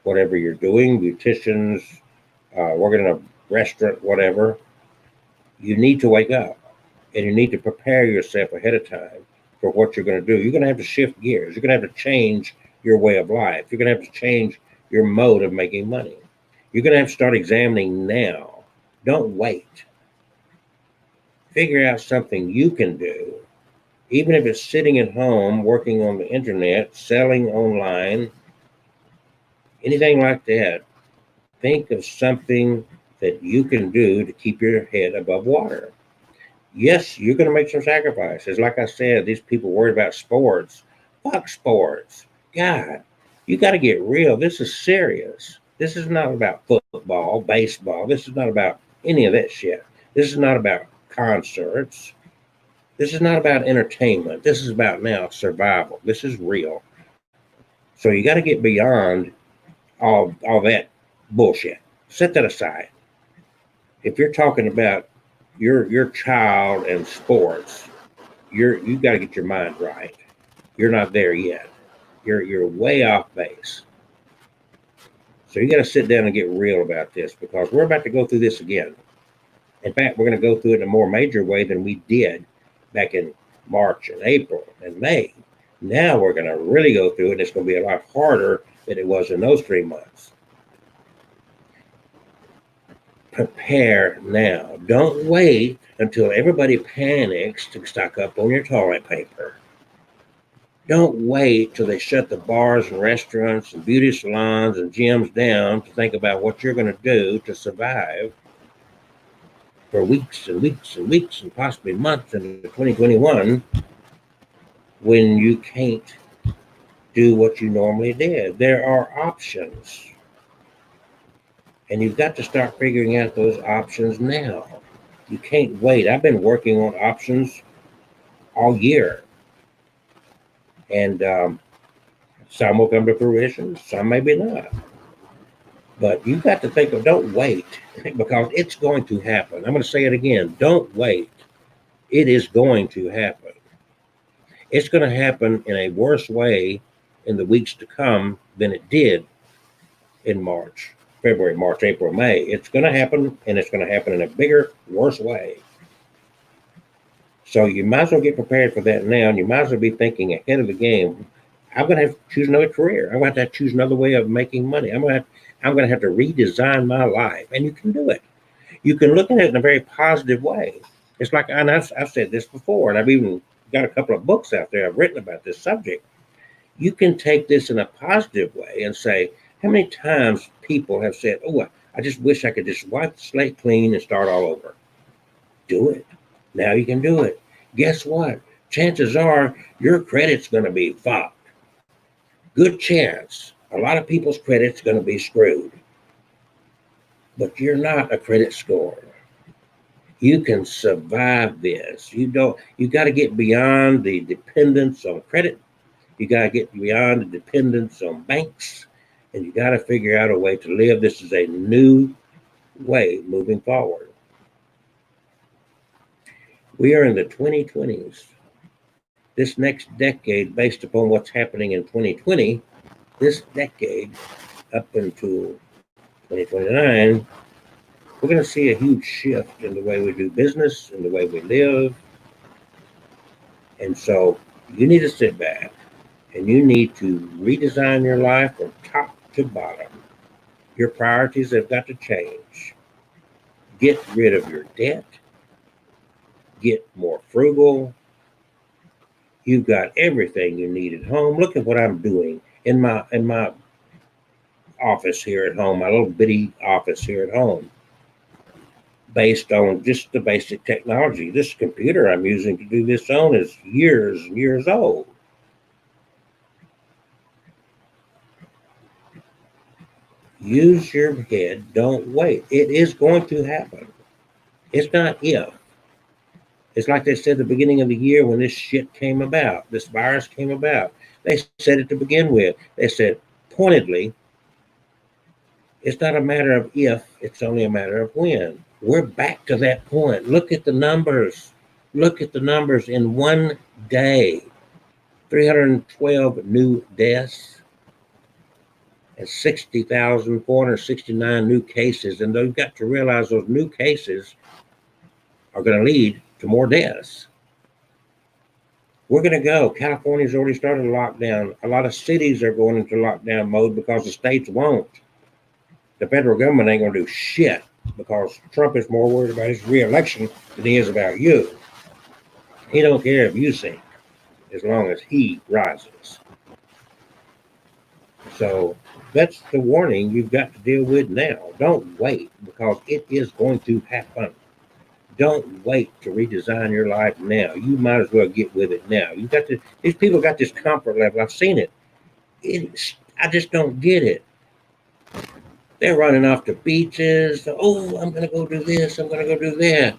whatever you're doing, beauticians, working in a restaurant, whatever, you need to wake up and you need to prepare yourself ahead of time for what you're going to do. You're going to have to shift gears. You're going to have to change your way of life. You're going to have to change your mode of making money. You're going to have to start examining now. Don't wait. Figure out something you can do, even if it's sitting at home, working on the internet, selling online, anything like that. Think of something that you can do to keep your head above water. Yes, you're going to make some sacrifices. Like I said, these people worried about sports. Fuck sports. God, you got to get real. This is serious. This is not about football, baseball. This is not about any of that shit. This is not about concerts. This is not about entertainment. This is about now survival. This is real. So you got to get beyond all that bullshit. Set that aside. If you're talking about your child and sports, you got to get your mind right. You're not there yet. You're way off base. So you got to sit down and get real about this because we're about to go through this again. In fact, we're going to go through it in a more major way than we did back in March and April and May. Now we're going to really go through it, and it's going to be a lot harder than it was in those 3 months. Prepare now. Don't wait until everybody panics to stock up on your toilet paper. Don't wait till they shut the bars and restaurants and beauty salons and gyms down to think about what you're going to do to survive for weeks and weeks and weeks and possibly months into 2021 when you can't do what you normally did. There are options. And you've got to start figuring out those options now. You can't wait. I've been working on options all year. And some will come to fruition, some maybe not. But you got to think of, don't wait, because it's going to happen. I'm going to say it again. Don't wait. It is going to happen. It's going to happen in a worse way in the weeks to come than it did in March, February, March, April, May. It's going to happen, and it's going to happen in a bigger, worse way. So you might as well get prepared for that now, and you might as well be thinking ahead of the game. I'm going to have to choose another career. I'm going to have to choose another way of making money. I'm going to have to redesign my life, and you can do it. You can look at it in a very positive way. It's like, and I've said this before, and I've even got a couple of books out there I've written about this subject. You can take this in a positive way and say, how many times people have said, oh, I just wish I could just wipe the slate clean and start all over. Do it. Now you can do it. Guess what? Chances are your credit's going to be fucked. Good chance. A lot of people's credit's going to be screwed. But you're not a credit scorer. You can survive this. You got to get beyond the dependence on credit. You got to get beyond the dependence on banks. And you got to figure out a way to live. This is a new way moving forward. We are in the 2020s. This next decade, based upon what's happening in 2020, this decade up until 2029, we're going to see a huge shift in the way we do business, in the way we live. And so you need to sit back and you need to redesign your life from top to bottom. Your priorities have got to change. Get rid of your debt. Get more frugal. You've got everything you need at home. Look at what I'm doing in my office here at home, my little bitty office here at home, based on just the basic technology. This computer I'm using to do this on is years and years old. Use your head. Don't wait. It is going to happen. It's not if. It's like they said at the beginning of the year when this shit came about, this virus came about. They said it to begin with. They said pointedly, it's not a matter of if, it's only a matter of when. We're back to that point. Look at the numbers. Look at the numbers in one day. 312 new deaths and 60,469 new cases. And you've got to realize those new cases are going to lead to more deaths. We're going to go. California's already started a lockdown. A lot of cities are going into lockdown mode because the states won't. The federal government ain't going to do shit because Trump is more worried about his reelection than he is about you. He don't care if you sink as long as he rises. So that's the warning you've got to deal with now. Don't wait, because it is going to happen. Don't wait to redesign your life now. You might as well get with it now. These people got this comfort level. I've seen it. I just don't get it. They're running off to beaches. Oh, I'm going to go do this. I'm going to go do that.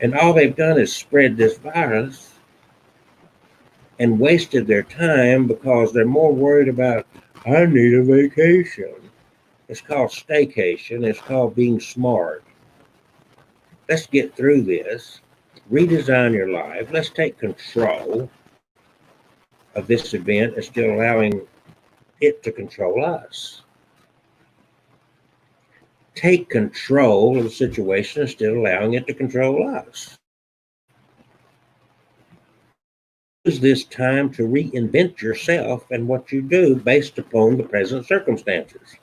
And all they've done is spread this virus and wasted their time because they're more worried about, I need a vacation. It's called staycation. It's called being smart. Let's get through this. Redesign your life. Let's take control of this event and still allowing it to control us. Take control of the situation and still allowing it to control us. Use this time to reinvent yourself and what you do based upon the present circumstances.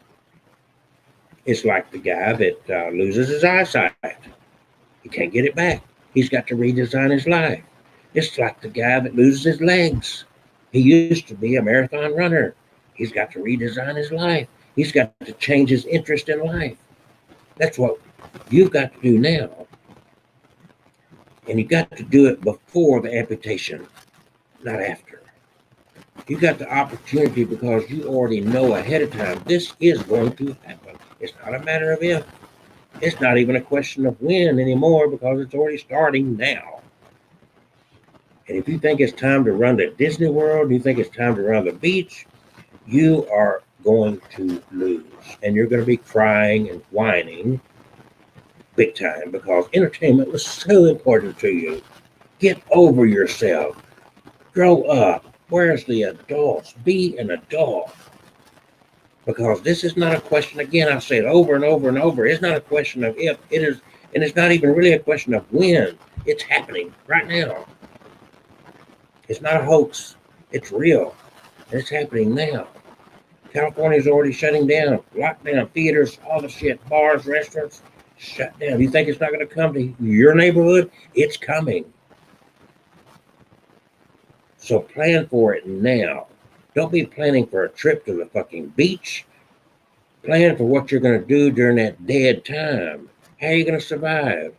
It's like the guy that loses his eyesight. He can't get it back. He's got to redesign his life. It's like the guy that loses his legs. He used to be a marathon runner. He's got to redesign his life. He's got to change his interest in life. That's what you've got to do now. And you've got to do it before the amputation, not after. You got the opportunity because you already know ahead of time this is going to happen. It's not a matter of if. It's not even a question of when anymore because it's already starting now. And if you think it's time to run to Disney World, you think it's time to run the beach, you are going to lose. And you're going to be crying and whining big time because entertainment was so important to you. Get over yourself. Grow up. Where's the adults? Be an adult. Because this is not a question, again, I've said over and over and over, it's not a question of if, it is, and it's not even really a question of when. It's happening right now. It's not a hoax. It's real. And it's happening now. California's already shutting down, lockdown, theaters, all the shit, bars, restaurants, shut down. You think it's not going to come to your neighborhood? It's coming. So plan for it now. Don't be planning for a trip to the fucking beach. Plan for what you're going to do during that dead time. How are you going to survive?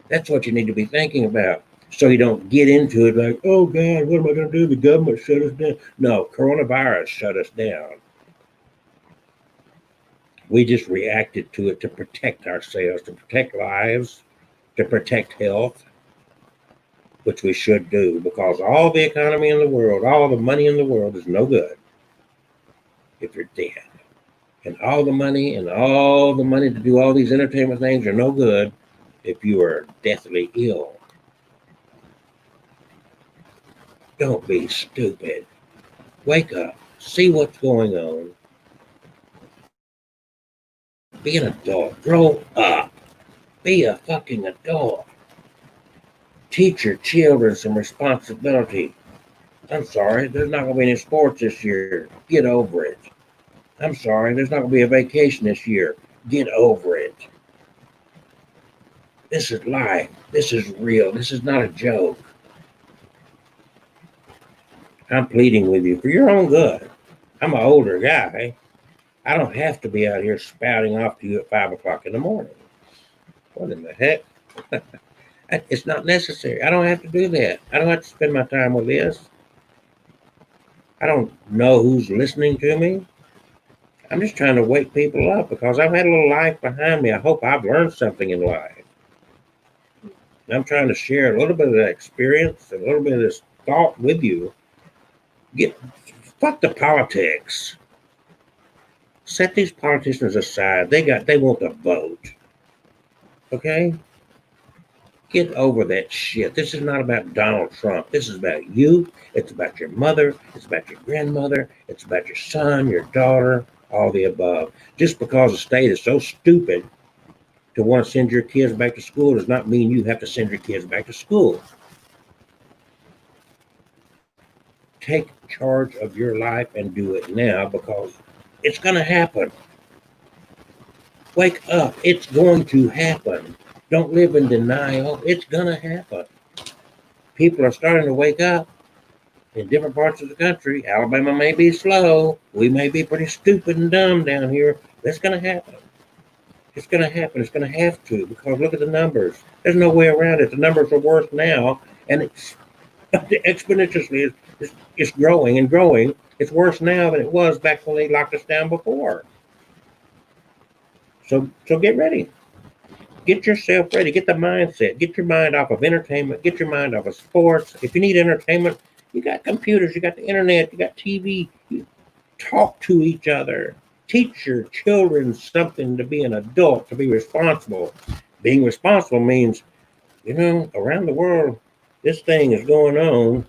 That's what you need to be thinking about. So you don't get into it like, oh God, what am I going to do? The government shut us down. No, coronavirus shut us down. We just reacted to it to protect ourselves, to protect lives, to protect health, which we should do, because all the economy in the world, all the money in the world is no good if you're dead. And all the money to do all these entertainment things are no good if you are deathly ill. Don't be stupid. Wake up. See what's going on. Be an adult. Grow up. Be a fucking adult. Teach your children some responsibility. I'm sorry, there's not going to be any sports this year. Get over it. I'm sorry, there's not going to be a vacation this year. Get over it. This is life. This is real. This is not a joke. I'm pleading with you for your own good. I'm an older guy. I don't have to be out here spouting off to you at 5 o'clock in the morning. What in the heck? It's not necessary. I don't have to do that. I don't have to spend my time with this. I don't know who's listening to me. I'm just trying to wake people up because I've had a little life behind me. I hope I've learned something in life. And I'm trying to share a little bit of that experience, a little bit of this thought with you. Fuck the politics. Set these politicians aside. They want the vote. Okay? Get over that shit. This is not about Donald Trump. This is about you. It's about your mother. It's about your grandmother. It's about your son, your daughter, all the above. Just because the state is so stupid to want to send your kids back to school does not mean you have to send your kids back to school. Take charge of your life and do it now because it's going to happen. Wake up. It's going to happen. Don't live in denial. It's going to happen. People are starting to wake up in different parts of the country. Alabama may be slow. We may be pretty stupid and dumb down here. That's going to happen. It's going to happen. It's going to have to because look at the numbers. There's no way around it. The numbers are worse now, and it's exponentially. It's growing and growing. It's worse now than it was back when they locked us down before. So get ready. Get yourself ready. Get the mindset. Get your mind off of entertainment. Get your mind off of sports. If you need entertainment, you got computers. You got the internet. You got TV. You talk to each other. Teach your children something to be an adult, to be responsible. Being responsible means, around the world, this thing is going on.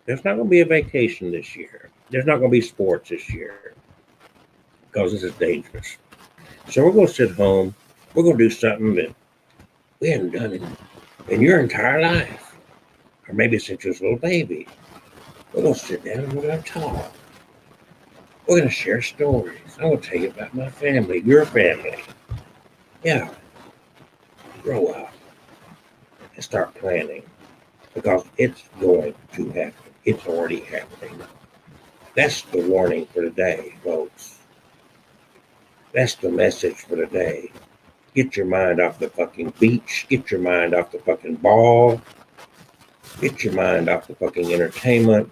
There's not going to be a vacation this year. There's not going to be sports this year because this is dangerous. So we're going to sit home. We're going to do something that we haven't done in your entire life, or maybe since you was a little baby. We're going to sit down and we're going to talk. We're going to share stories. I'm going to tell you about my family, your family. Yeah. Grow up and start planning because it's going to happen. It's already happening. That's the warning for today, folks. That's the message for today. Get your mind off the fucking beach. Get your mind off the fucking ball. Get your mind off the fucking entertainment.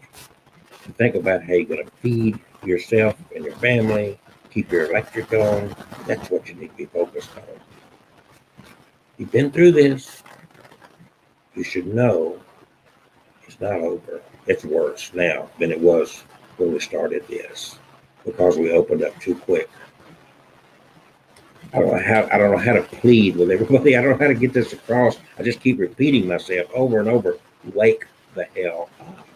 And think about how you're going to feed yourself and your family. Keep your electric on. That's what you need to be focused on. You've been through this. You should know it's not over. It's worse now than it was when we started this because we opened up too quick. I don't know how to plead with everybody. I don't know how to get this across. I just keep repeating myself over and over. Wake the hell up.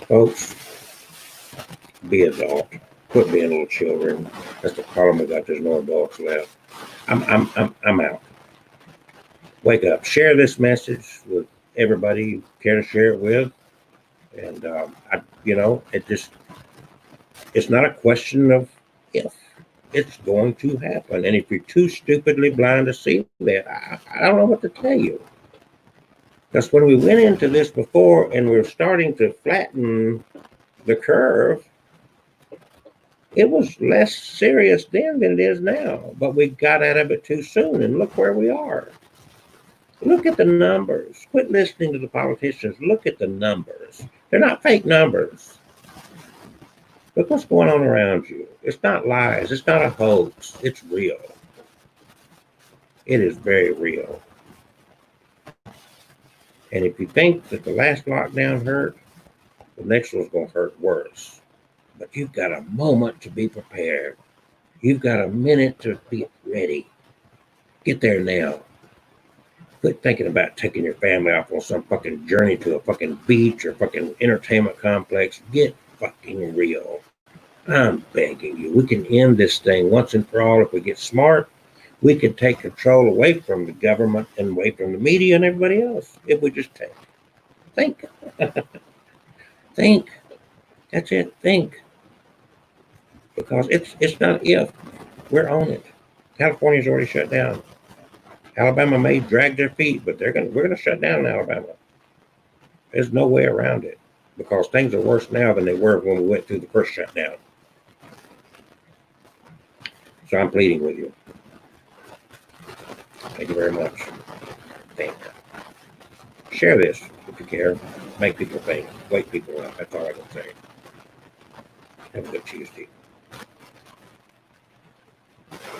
Folks, be adult. Quit being little children. That's the problem we got. There's no adults left. I'm out. Wake up. Share this message with everybody you care to share it with. And it's not a question of if. It's going to happen. And if you're too stupidly blind to see that, I don't know what to tell you. Because when we went into this before and we were starting to flatten the curve, it was less serious then than it is now. But we got out of it too soon, and look where we are. Look at the numbers. Quit listening to the politicians. Look at the numbers. They're not fake numbers. Look what's going on around you. It's not lies. It's not a hoax. It's real. It is very real. And if you think that the last lockdown hurt, the next one's going to hurt worse. But you've got a moment to be prepared. You've got a minute to be ready. Get there now. Quit thinking about taking your family off on some fucking journey to a fucking beach or fucking entertainment complex. Get fucking real. I'm begging you. We can end this thing once and for all if we get smart. We can take control away from the government and away from the media and everybody else if we just think. Think. That's it. Think. Because it's not if. We're on it. California's already shut down. Alabama may drag their feet, but we're gonna shut down Alabama. There's no way around it because things are worse now than they were when we went through the first shutdown. So I'm pleading with you. Thank you very much. Think. Share this if you care. Make people think. Wake people up. That's all I can say. Have a good Tuesday.